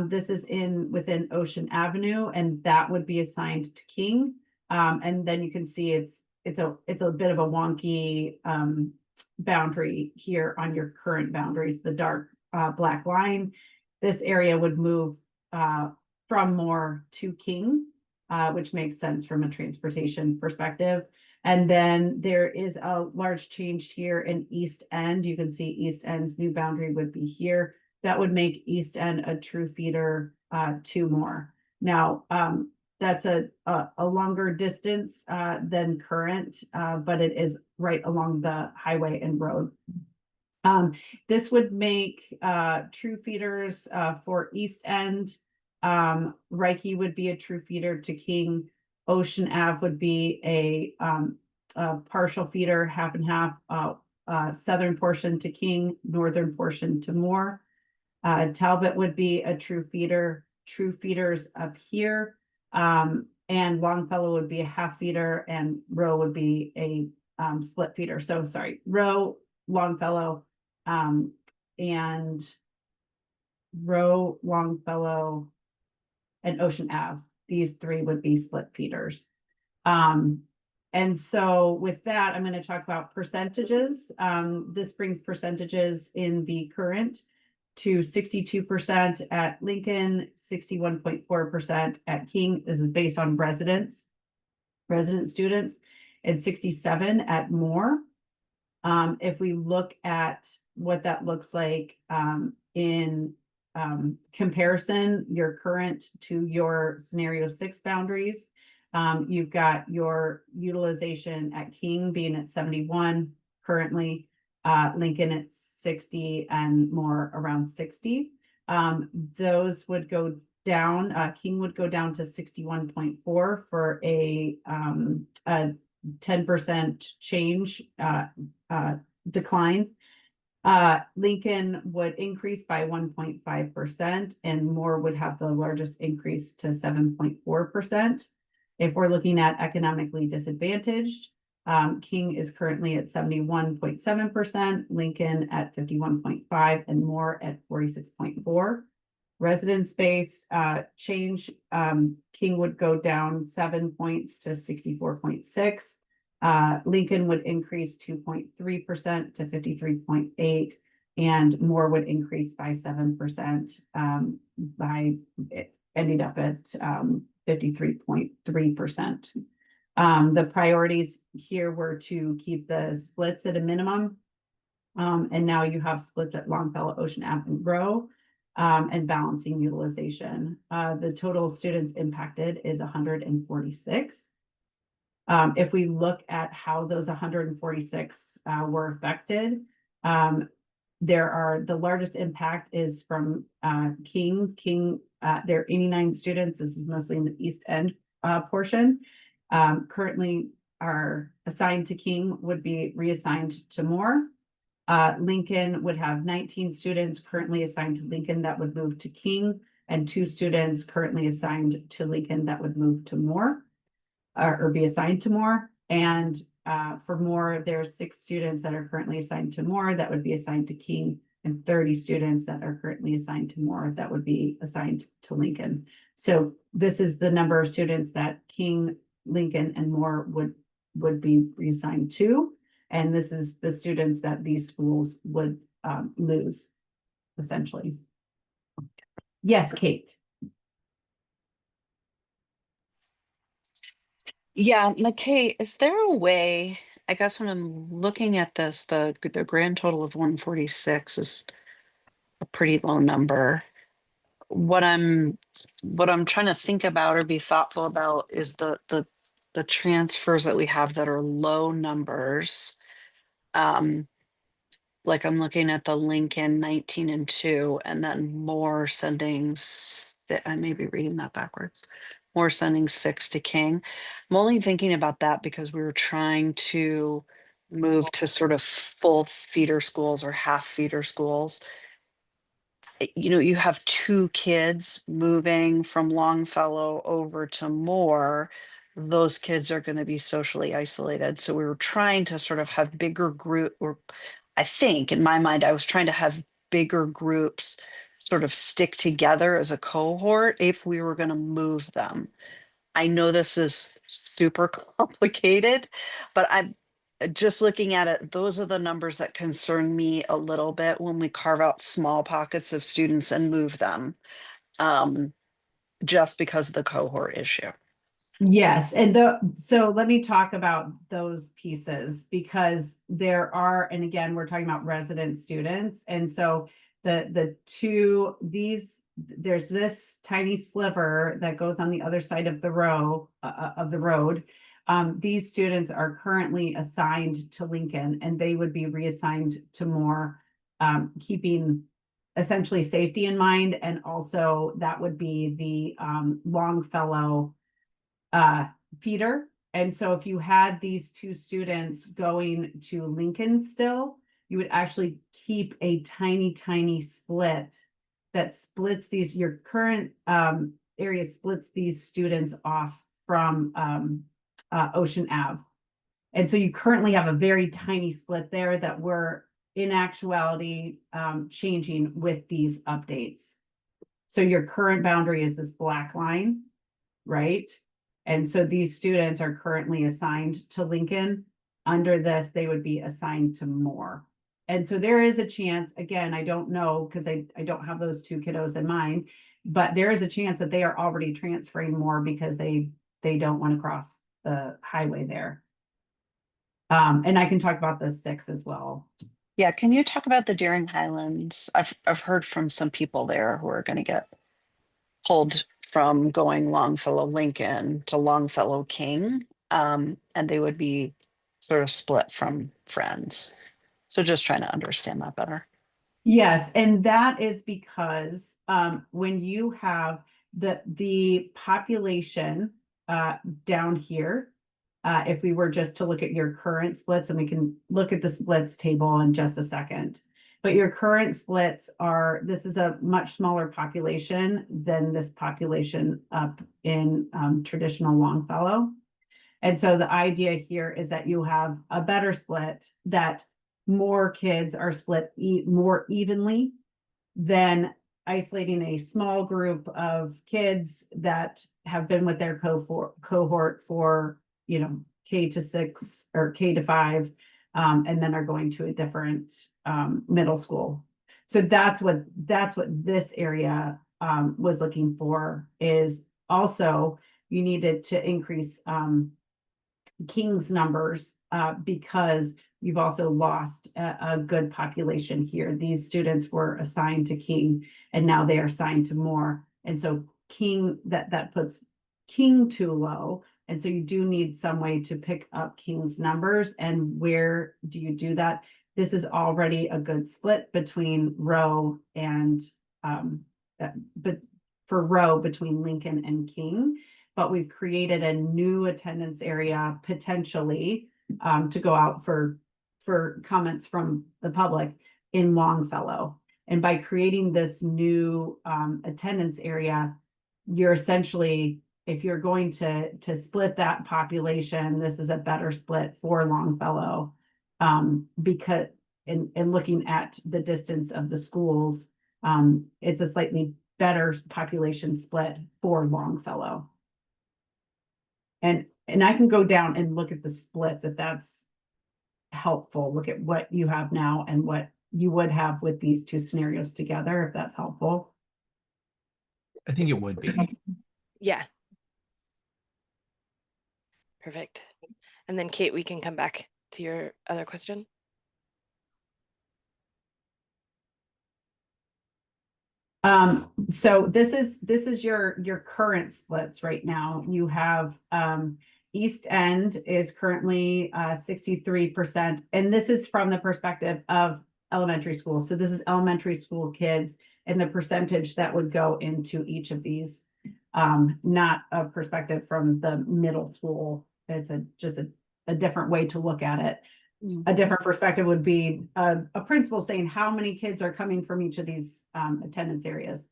This is within Ocean Avenue, and that would be assigned to King. And then you can see it's a bit of a wonky boundary here on your current boundaries, the dark black line. This area would move from Moore to King, which makes sense from a transportation perspective. And then there is a large change here in East End. You can see East End's new boundary would be here. That would make East End a true feeder to Moore. Now, that's a longer distance than current, but it is right along the highway and road. This would make true feeders for East End. Reiki would be a true feeder to King. Ocean Ave would be a partial feeder, half and half, southern portion to King, northern portion to Moore. Talbot would be a true feeder, true feeders up here. And Longfellow would be a half feeder, and Row would be a split feeder. So sorry, Row Longfellow, and Row, Longfellow, and Ocean Ave. These three would be split feeders. And so with that, I'm going to talk about percentages. This brings percentages in the current to 62% at Lincoln, 61.4% at King. This is based on resident students, and 67 at Moore. If we look at what that looks like in comparison, your current to your scenario 6 boundaries, you've got your utilization at King being at 71 currently, Lincoln at 60, and Moore around 60. Those would go down. King would go down to 61.4 for a 10% change decline. Lincoln would increase by 1.5%, and Moore would have the largest increase to 7.4%. If we're looking at economically disadvantaged, King is currently at 71.7%, Lincoln at 51.5%, and Moore at 46.4%. Residence-based change, King would go down 7 points to 64.6. Lincoln would increase 2.3% to 53.8, and Moore would increase by 7% by ending up at 53.3%. The priorities here were to keep the splits at a minimum, and now you have splits at Longfellow, Ocean Ave, and Row, and balancing utilization. The total students impacted is 146. If we look at how those 146 were affected, the largest impact is from King. There are 89 students. This is mostly in the East End portion. Currently are assigned to King would be reassigned to Moore. Lincoln would have 19 students currently assigned to Lincoln that would move to King, and 2 students currently assigned to Lincoln that would move to Moore, or be assigned to Moore. And for Moore, there's 6 students that are currently assigned to Moore that would be assigned to King, and 30 students that are currently assigned to Moore that would be assigned to Lincoln. So this is the number of students that King, Lincoln, and Moore would be reassigned to. And this is the students that these schools would lose, essentially. Yes, Kate. Yeah, McKay, is there a way, I guess when I'm looking at this, the grand total of 146 is a pretty low number. What I'm trying to think about or be thoughtful about is the transfers that we have that are low numbers. Like I'm looking at the Lincoln 19 and 2, and then Moore sending, I may be reading that backwards. Moore sending 6 to King. I'm only thinking about that because we were trying to move to sort of full feeder schools or half feeder schools. You know, you have 2 kids moving from Longfellow over to Moore. Those kids are going to be socially isolated. So we were trying to sort of have bigger group, or I think in my mind, I was trying to have bigger groups sort of stick together as a cohort if we were going to move them. I know this is super complicated, but I'm just looking at it. Those are the numbers that concern me a little bit when we carve out small pockets of students and move them, just because of the cohort issue. Yes, and so let me talk about those pieces, because there are, and again, we're talking about resident students, and so there's this tiny sliver that goes on the other side of the road. These students are currently assigned to Lincoln, and they would be reassigned to Moore, keeping essentially safety in mind, and also that would be the Longfellow feeder. And so if you had these 2 students going to Lincoln still, you would actually keep a tiny split that splits your current area splits these students off from Ocean Ave. And so you currently have a very tiny split there that we're in actuality changing with these updates. So your current boundary is this black line, right? And so these students are currently assigned to Lincoln. Under this, they would be assigned to Moore. And so there is a chance, again, I don't know, because I don't have those two kiddos in mind, but there is a chance that they are already transferring Moore because they don't want to cross the highway there. And I can talk about the 6 as well. Yeah, can you talk about the Deering Highlands? I've heard from some people there who are going to get pulled from going Longfellow Lincoln to Longfellow King, and they would be sort of split from Friends. So just trying to understand that better. Yes, and that is because when you have the population down here, if we were just to look at your current splits, and we can look at the splits table in just a second. But your current splits are, this is a much smaller population than this population up in traditional Longfellow. And so the idea here is that you have a better split, that more kids are split more evenly than isolating a small group of kids that have been with their cohort for, you know, K to 6 or K to 5, and then are going to a different middle school. So that's what this area was looking for, is also you needed to increase King's numbers because you've also lost a good population here. These students were assigned to King and now they are assigned to Moore. And so King, that puts King too low. And so you do need some way to pick up King's numbers. And where do you do that? This is already a good split between Rowe and but for Rowe between Lincoln and King. But we've created a new attendance area potentially to go out for comments from the public in Longfellow. And by creating this new attendance area, you're essentially, if you're going to split that population, this is a better split for Longfellow because in looking at the distance of the schools, it's a slightly better population split for Longfellow. And I can go down and look at the splits if that's helpful. Look at what you have now and what you would have with these two scenarios together, if that's helpful. I think it would be. Yeah. Perfect. And then Kate, we can come back to your other question. So this is your current splits right now. You have East End is currently 63%, and this is from the perspective of elementary school. So this is elementary school kids and the percentage that would go into each of these, not a perspective from the middle school. It's just a different way to look at it. A different perspective would be a principal saying how many kids are coming from each of these attendance areas.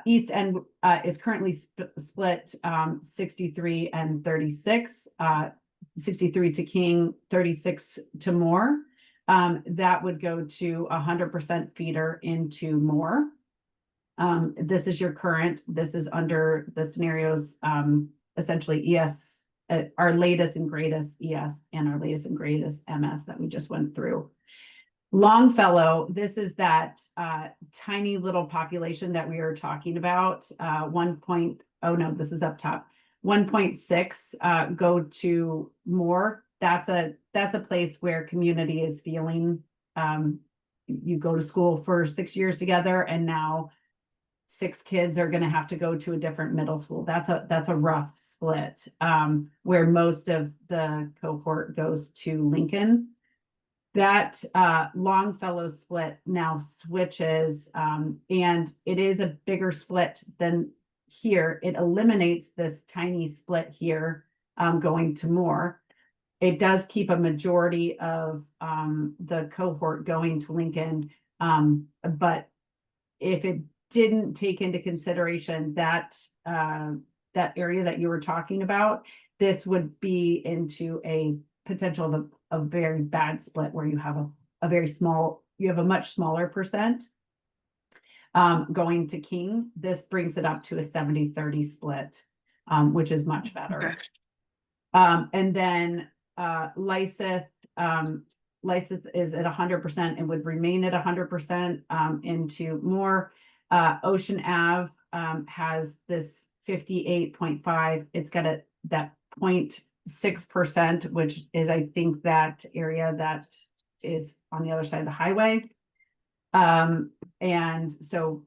East End is currently split 63 and 36, 63 to King, 36 to Moore. That would go to 100% feeder into Moore. This is your current, this is under the scenarios, essentially ES, our latest and greatest ES and our latest and greatest MS that we just went through. Longfellow, this is that tiny little population that we were talking about. 1.6 go to Moore. That's a place where community is feeling. You go to school for 6 years together, and now 6 kids are going to have to go to a different middle school. That's a rough split, where most of the cohort goes to Lincoln. That Longfellow split now switches, and it is a bigger split than here. It eliminates this tiny split here, going to Moore. It does keep a majority of the cohort going to Lincoln, but if it didn't take into consideration that that area that you were talking about, this would be into a potential of a very bad split where you have a very small, you have a much smaller percent going to King. This brings it up to a 70-30 split, which is much better. Okay. And then Lysith, Lysith is at 100% and would remain at 100% into more. Ocean Ave has this 58.5. It's got that 0.6%, which is, I think, that area that is on the other side of the highway. And so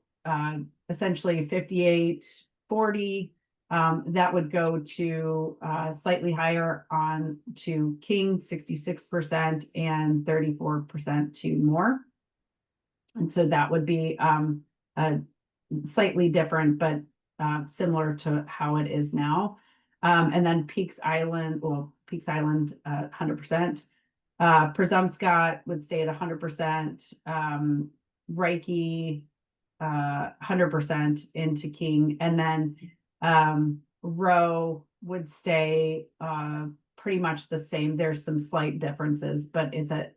essentially 58.40, that would go to slightly higher on to King, 66%, and 34% to more. And so that would be slightly different, but similar to how it is now. And then Peaks Island, 100%. Presumpscot would stay at 100%. Reiki, 100% into King. And then Row would stay pretty much the same. There's some slight differences, but it's a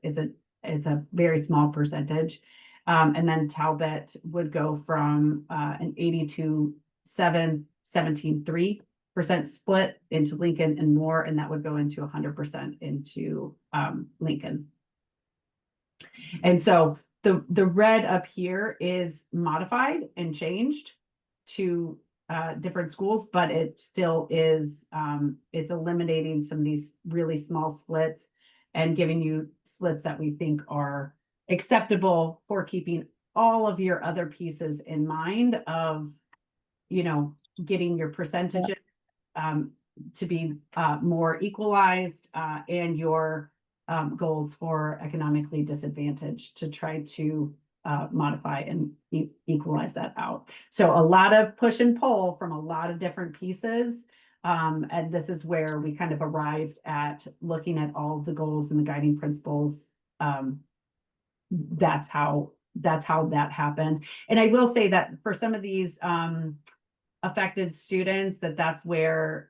very small percentage. And then Talbot would go from an 82.7, 17.3% split into Lincoln and more, and that would go into 100% into Lincoln. And so the red up here is modified and changed to different schools, but it still is it's eliminating some of these really small splits and giving you splits that we think are acceptable for keeping all of your other pieces in mind of, you know, getting your percentages to be more equalized and your goals for economically disadvantaged to try to modify and equalize that out. So a lot of push and pull from a lot of different pieces. And this is where we kind of arrived at looking at all of the goals and the guiding principles. That's how that happened. And I will say that for some of these affected students, that's where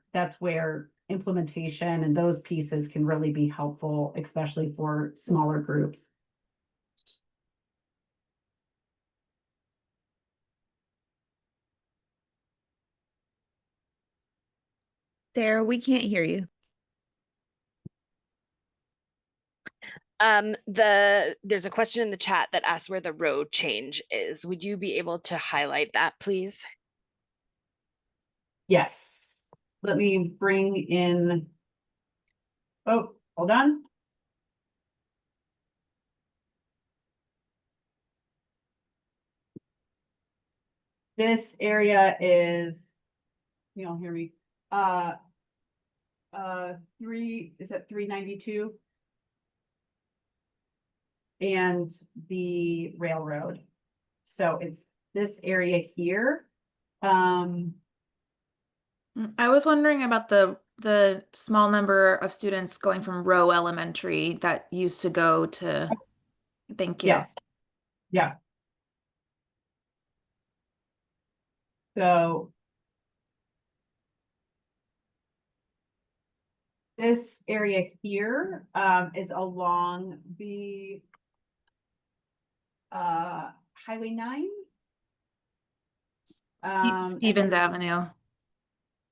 implementation and those pieces can really be helpful, especially for smaller groups. Sarah, we can't hear you. There's a question in the chat that asks where the road change is. Would you be able to highlight that, please? Yes. Let me bring in. Oh, hold on. This area is, you don't hear me. 392. And the railroad. So it's this area here. I was wondering about the small number of students going from Row Elementary that used to go to, thank you. Yes. Yeah. So this area here is along the Highway 9. Stevens Avenue.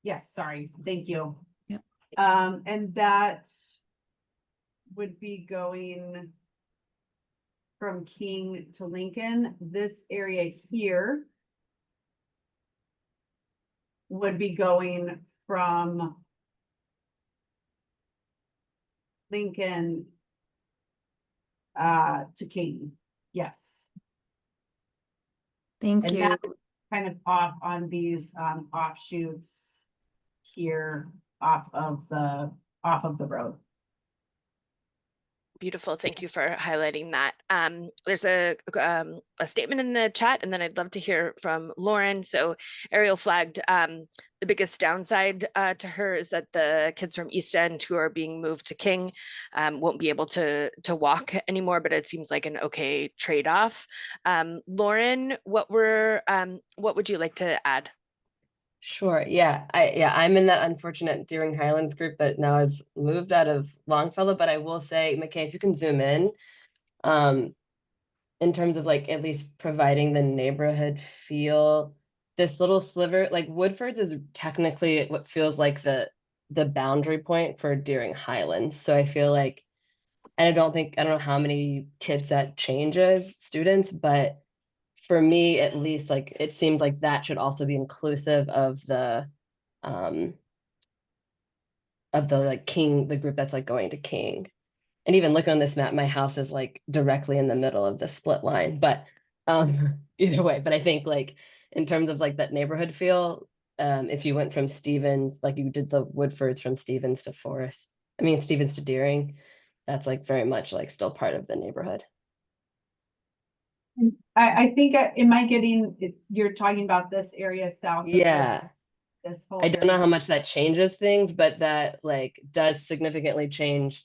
Yes, sorry, thank you. Yep. And that would be going from King to Lincoln. This area here would be going from Lincoln to King. Yes. Thank And you. that kind of off on these offshoots here off of the road. Beautiful. Thank you for highlighting that. There's a statement in the chat, and then I'd love to hear from Lauren. So Ariel flagged the biggest downside to her is that the kids from East End who are being moved to King won't be able to walk anymore, but it seems like an okay trade-off. Lauren, what would you like to add? Sure. Yeah. I'm in that unfortunate Deering Highlands group that now has moved out of Longfellow, but I will say, McKay, if you can zoom in, In terms of like at least providing the neighborhood feel. This little sliver, like Woodford's is technically what feels like the boundary point for Deering Highlands. So I feel like, and I don't know how many kids that changes, students, but for me at least, like it seems like that should also be inclusive of the like King, the group that's like going to King. And even looking on this map, my house is like directly in the middle of the split line. But either way, but I think like in terms of like that neighborhood feel, if you went from Stevens, like you did the Woodfords from Stevens to Forest, I mean Stevens to Deering, that's like very much like still part of the neighborhood. I think, am I getting, you're talking about this area south of Yeah. this whole I don't know area? how much that changes things, but that like does significantly change.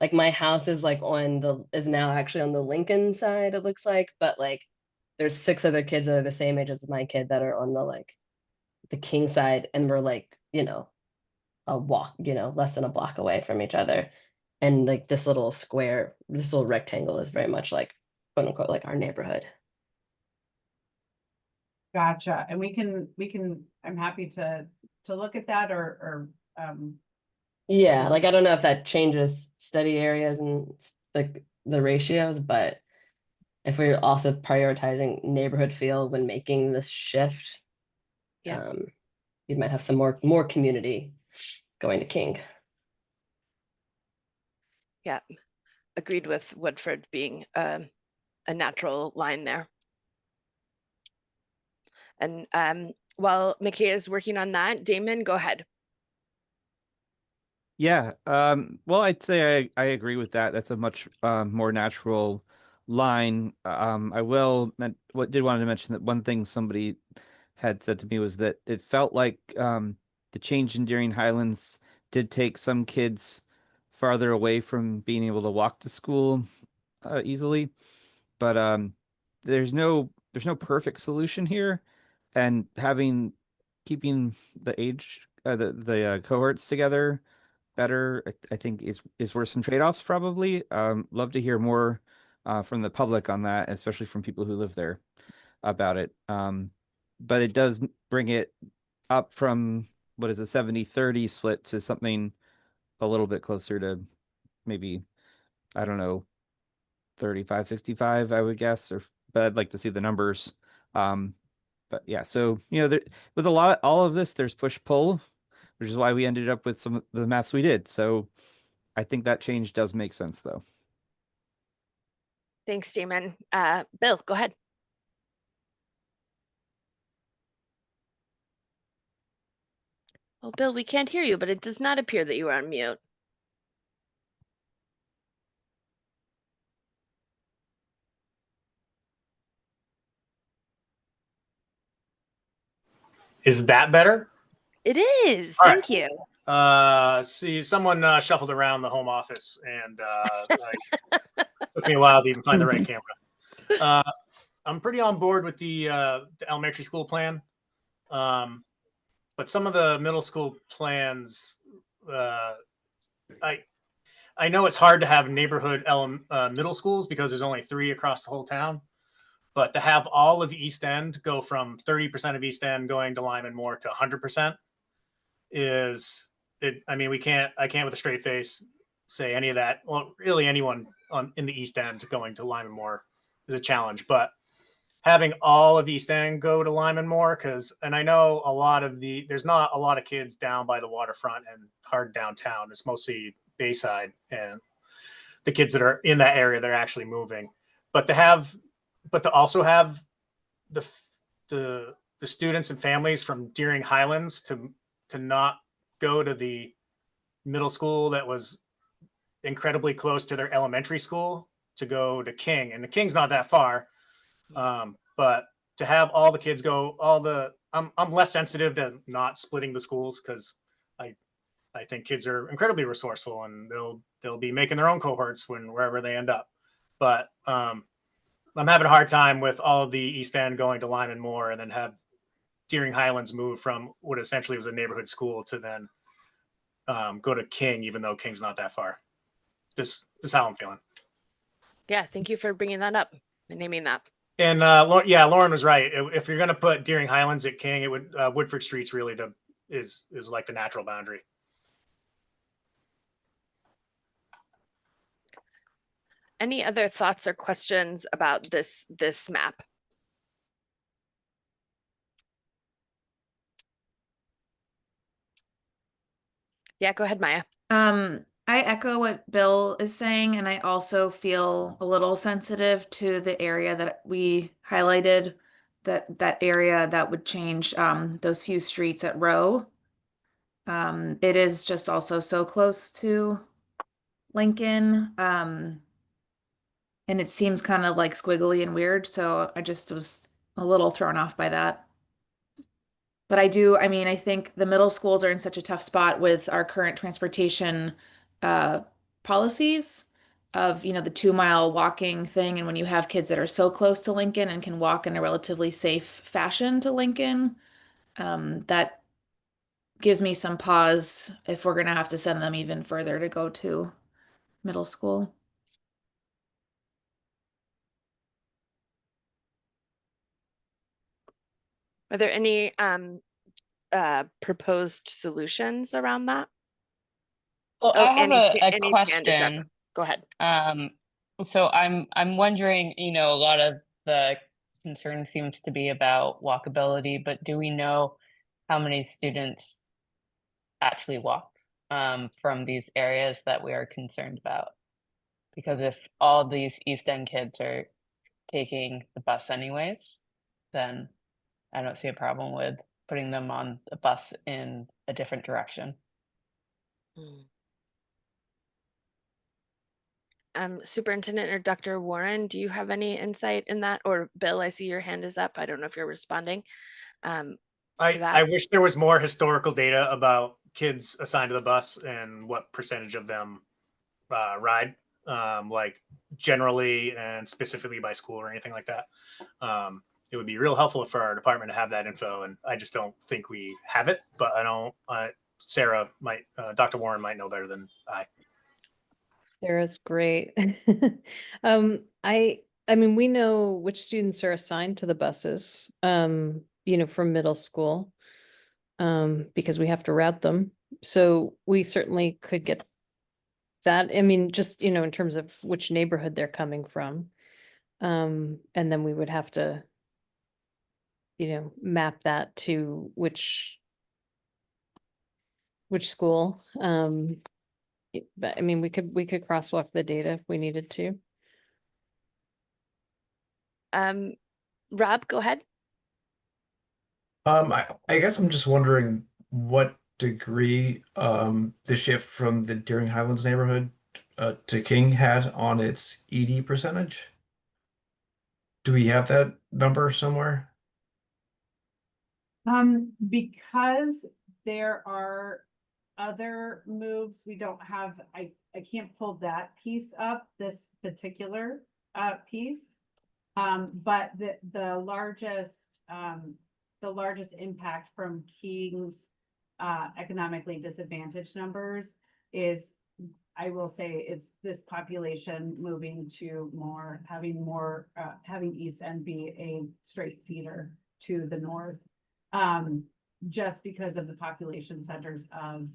Like my house is like is now actually on the Lincoln side, it looks like, but like there's 6 other kids that are the same age as my kid that are on the King side, and we're like, a walk, less than a block away from each other. And like this little square, this little rectangle is very much like quote unquote like our neighborhood. Gotcha. And I'm happy to look at that Yeah, like I don't know if that changes study areas and like the ratios, but if we're also prioritizing neighborhood feel when making this shift, Yeah. you might have some more community going to King. Yeah, agreed with Woodford being a natural line there. And while McKay is working on that, Damon, go ahead. Yeah, well, I'd say I agree with that. That's a much more natural line. Did want to mention that one thing somebody had said to me was that it felt like the change in Deering Highlands did take some kids farther away from being able to walk to school easily. But there's no perfect solution here, and keeping the age the cohorts together better, I think is worth some trade-offs probably. Love to hear more from the public on that, especially from people who live there about it. But it does bring it up from what is a 70-30 split to something a little bit closer to maybe, I don't know, 35-65, I would guess, but I'd like to see the numbers. But yeah, so with all of this, there's push-pull, which is why we ended up with some of the maps we did. So I think that change does make sense, though. Thanks, Damon. Bill, go ahead. Well, Bill, we can't hear you, but it does not appear that you are on mute. Is that better? It is. All Thank you. See, someone shuffled around the home office, and took me a while to even find the right camera. I'm pretty on board with the elementary school plan, but some of the middle school plans, I know it's hard to have neighborhood middle schools because there's only 3 across the whole town. But to have all of East End go from 30% of East End going to Lyman Moore to 100% is it. I mean, I can't with a straight face say any of that. Well, really anyone in the East End going to Lyman Moore is a challenge, but having all of East End go to Lyman Moore, and I know there's not a lot of kids down by the waterfront and hard downtown. It's mostly Bayside, and the kids that are in that area, they're actually moving. But to also have the students and families from Deering Highlands to not go to the middle school that was incredibly close to their elementary school, to go to King, and the King's not that far. But to have all the kids go, I'm less sensitive to not splitting the schools, because I think kids are incredibly resourceful, and they'll be making their own cohorts wherever they end up. But I'm having a hard time with all of the East End going to Lyman Moore, and then have Deering Highlands move from what essentially was a neighborhood school to then go to King, even though King's not that far. This is how I'm feeling. Yeah, thank you for bringing that up and naming that. And yeah, Lauren was right. If you're going to put Deering Highlands at King, it would Woodford Street's really is like the natural boundary. Any other thoughts or questions about this map? Yeah, go ahead, Maya. I echo what Bill is saying, and I also feel a little sensitive to the area that we highlighted, that area that would change those few streets at Row. It is just also so close to Lincoln. And it seems kind of like squiggly and weird, so I just was a little thrown off by that. But I mean, I think the middle schools are in such a tough spot with our current transportation uh, policies of, the 2 mile walking thing. And when you have kids that are so close to Lincoln and can walk in a relatively safe fashion to Lincoln, that gives me some pause if we're gonna have to send them even further to go to middle school. Are there any proposed solutions around that? Well, Oh, I have a Annie's hand is up. question. Go ahead. So I'm wondering, a lot of the concern seems to be about walkability, but do we know how many students actually walk from these areas that we are concerned about? Because if all these East End kids are taking the bus anyways, then I don't see a problem with putting them on a bus in a different direction. Superintendent or Dr. Warren, do you have any insight in that? Or Bill, I see your hand is up. I don't know if you're responding to that. I wish there was more historical data about kids assigned to the bus and what percentage of them ride, like generally and specifically by school or anything like that. It would be real helpful for our department to have that info, and I just don't think we have it. But I don't. Sarah might, Dr. Warren might know better than I. Sarah's great. I mean, we know which students are assigned to the buses, from middle school, because we have to route them. So we certainly could get that. I mean, just, in terms of which neighborhood they're coming from. And then we would have to, map that to which school. But I mean, we could crosswalk the data if we needed to. Rob, go ahead. I guess I'm just wondering what degree the shift from the Deering Highlands neighborhood to King had on its ED percentage. Do we have that number somewhere? Because there are other moves, we don't have, I can't pull that piece up, this particular piece. But the largest impact from King's economically disadvantaged numbers is, I will say, it's this population moving to having East End be a straight feeder to the north. Just because of the population centers of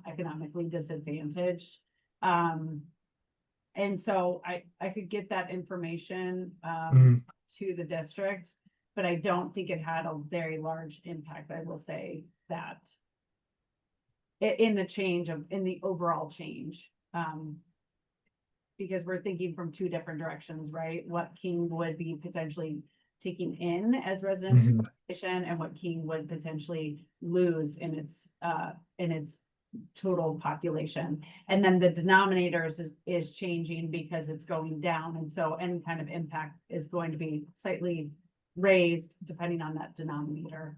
economically disadvantaged. And so I could get that information to the district, but I don't think it had a very large impact. I will say that in the overall change. Because we're thinking from two different directions, right? What King would be potentially taking in as residential and what King would potentially lose in its total population. And then the denominators is changing because it's going down. And so any kind of impact is going to be slightly raised depending on that denominator.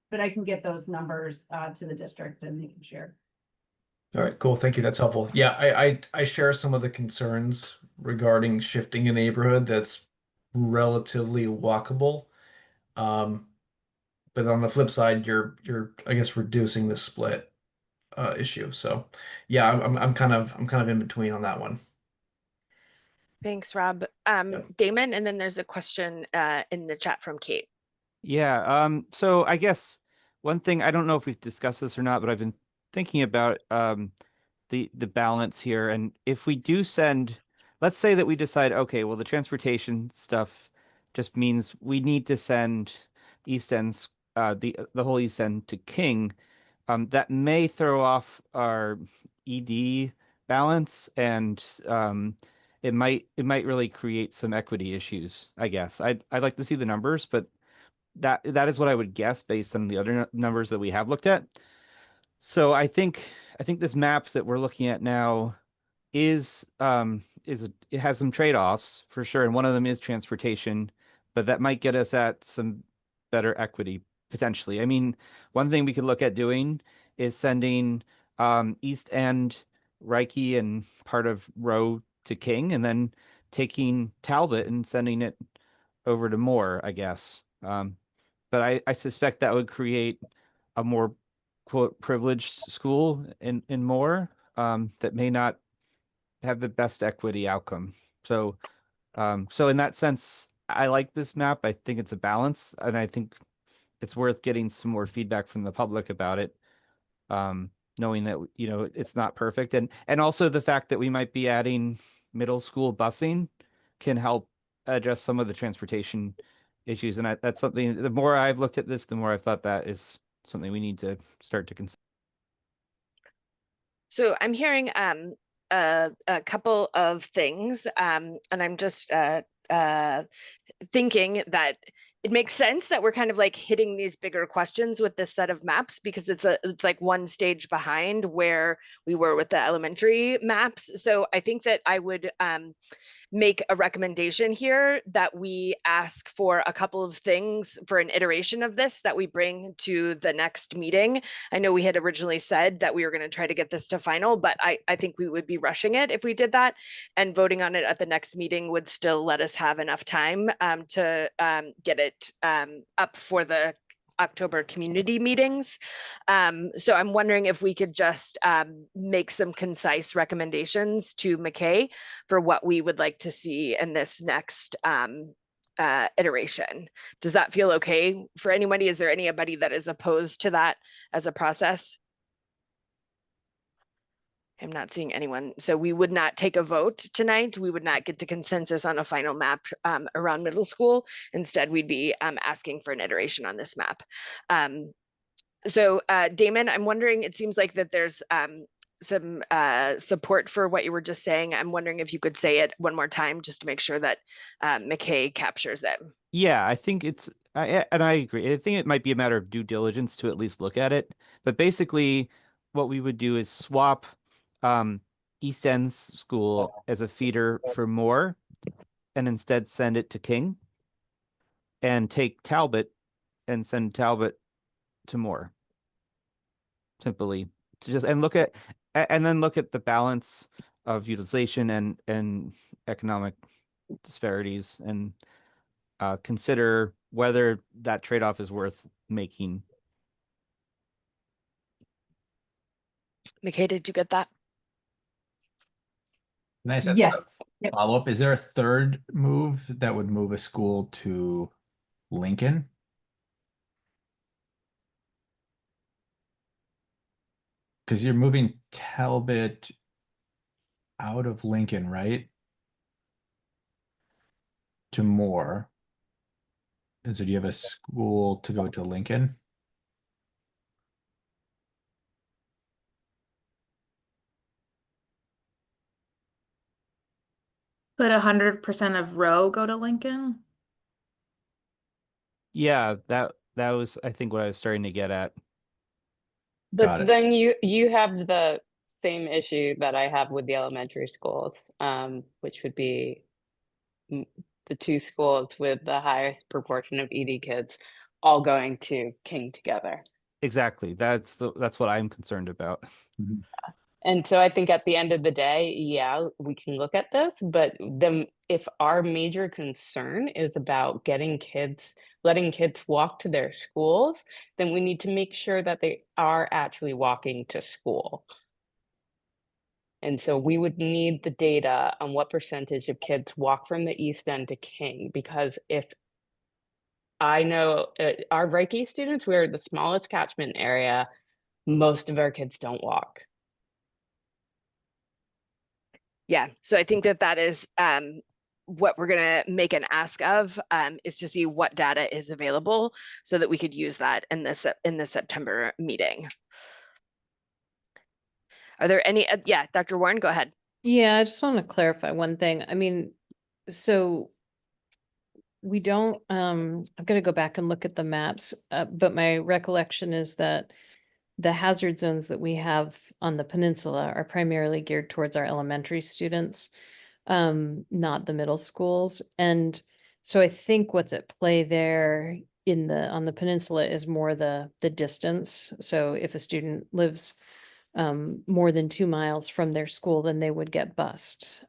But I can get those numbers to the district and they can share. All right, cool. Thank you. That's helpful. Yeah, I share some of the concerns regarding shifting a neighborhood that's relatively walkable. But on the flip side, you're I guess reducing the split issue. So yeah, I'm kind of in between on that one. Thanks, Rob. Damon, and then there's a question in the chat from Kate. Yeah, so I guess one thing, I don't know if we've discussed this or not, but I've been thinking about the balance here. And if we do send, let's say that we decide, okay, well, the transportation stuff just means we need to send East End's the whole East End to King. That may throw off our ED balance, and it might really create some equity issues, I guess. I'd like to see the numbers, but that is what I would guess based on the other numbers that we have looked at. So I think this map that we're looking at now it has some trade-offs for sure, and one of them is transportation, but that might get us at some better equity potentially. I mean, one thing we could look at doing is sending East End, Reiki, and part of Row to King, and then taking Talbot and sending it over to Moore, I guess. But I suspect that would create a more quote privileged school in Moore that may not have the best equity outcome. So in that sense, I like this map. I think it's a balance, and I think it's worth getting some more feedback from the public about it. Knowing that, it's not perfect, and also the fact that we might be adding middle school busing can help address some of the transportation issues. And that's something, the more I've looked at this, the more I've thought that is something we need to start to consider. So I'm hearing a couple of things, and I'm just thinking that it makes sense that we're kind of like hitting these bigger questions with this set of maps, because it's like one stage behind where we were with the elementary maps. So I think that I would make a recommendation here that we ask for a couple of things for an iteration of this that we bring to the next meeting. I know we had originally said that we were going to try to get this to final, but I think we would be rushing it if we did that, and voting on it at the next meeting would still let us have enough time to get it up for the October community meetings. So I'm wondering if we could just make some concise recommendations to McKay for what we would like to see in this next iteration. Does that feel okay for anybody? Is there anybody that is opposed to that as a process? I'm not seeing anyone. So we would not take a vote tonight. We would not get to consensus on a final map around middle school. Instead, we'd be asking for an iteration on this map. So Damon, I'm wondering, it seems like that there's some support for what you were just saying. I'm wondering if you could say it one more time just to make sure that McKay captures it. Yeah, I think and I agree. I think it might be a matter of due diligence to at least look at it. But basically, what we would do is swap East End's school as a feeder for Moore, and instead send it to King, and take Talbot and send Talbot to Moore. Simply to just and then look at the balance of utilization and economic disparities, and consider whether that trade-off is worth making. McKay, did you get that? Can I ask a Yes. Yep. follow-up? Is there a third move that would move a school to Lincoln? Because you're moving Talbot out of Lincoln, right? To Moore. And so do you have a school to go to Lincoln? Could 100% of Row go to Lincoln? Yeah, that was, I think, what I was starting to get at. Got But it. then you have the same issue that I have with the elementary schools, which would be the two schools with the highest proportion of ED kids all going to King together. Exactly. That's what I'm concerned about. Mhm. And so I think at the end of the day, yeah, we can look at this, but then if our major concern is about letting kids walk to their schools, then we need to make sure that they are actually walking to school. And so we would need the data on what percentage of kids walk from the East End to King, because if I know our Reiki students, we're the smallest catchment area. Most of our kids don't walk. Yeah, so I think that is what we're going to make an ask of, is to see what data is available so that we could use that in the September meeting. Are there any, yeah, Dr. Warren, go ahead. Yeah, I just want to clarify one thing. I mean, so we don't, I'm going to go back and look at the maps, but my recollection is that the hazard zones that we have on the peninsula are primarily geared towards our elementary students, not the middle schools. And so I think what's at play there on the peninsula is more the distance. So if a student lives more than 2 miles from their school, then they would get bused.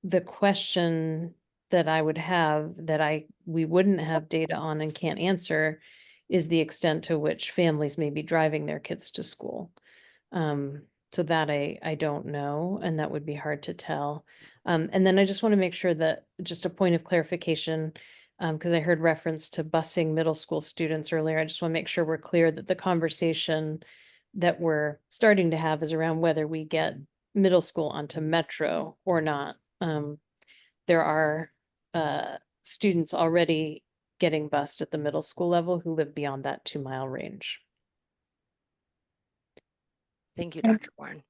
The question that I would have that we wouldn't have data on and can't answer is the extent to which families may be driving their kids to school. So that I don't know, and that would be hard to tell. And then I just want to make sure that, just a point of clarification, because I heard reference to busing middle school students earlier. I just want to make sure we're clear that the conversation that we're starting to have is around whether we get middle school onto Metro or not. There are students already getting bused at the middle school level who live beyond that 2-mile range. Thank you, Dr. Warren.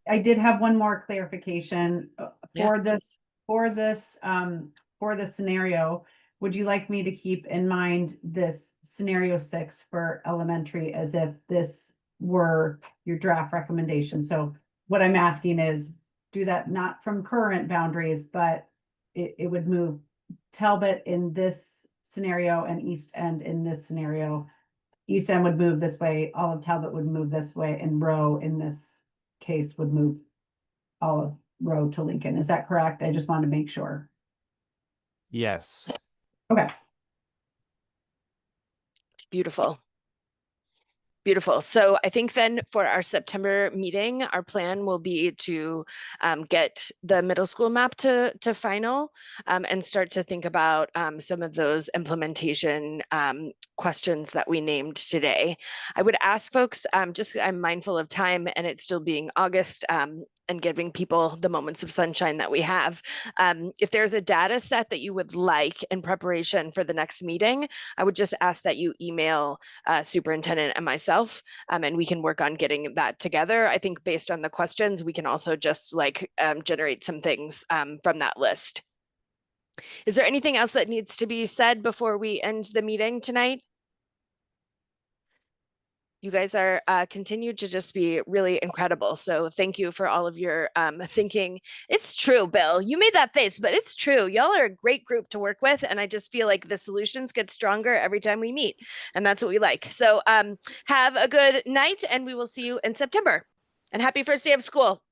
I did have one more clarification for Yeah, this scenario. Would you like me to keep in mind this scenario 6 for elementary as if this were your draft recommendation? So what I'm asking is, do that not from current boundaries, but it would move Talbot in this scenario and East End in this scenario. East End would move this way, all of Talbot would move this way, and Row in this case would move all of Row to Lincoln. Is that correct? I just wanted to make sure. Yes. Okay. Beautiful. Beautiful. So I think then for our September meeting, our plan will be to get the middle school map to final and start to think about some of those implementation questions that we named today. I would ask folks, I'm mindful of time and it's still being August, and giving people the moments of sunshine that we have. If there's a data set that you would like in preparation for the next meeting, I would just ask that you email superintendent and myself, and we can work on getting that together. I think based on the questions, we can also just generate some things from that list. Is there anything else that needs to be said before we end the meeting tonight? You guys are continued to just be really incredible. So thank you for all of your thinking. It's true, Bill. You made that face, but it's true. Y'all are a great group to work with. And I just feel like the solutions get stronger every time we meet. And that's what we like. So have a good night and we will see you in September. And happy first day of school.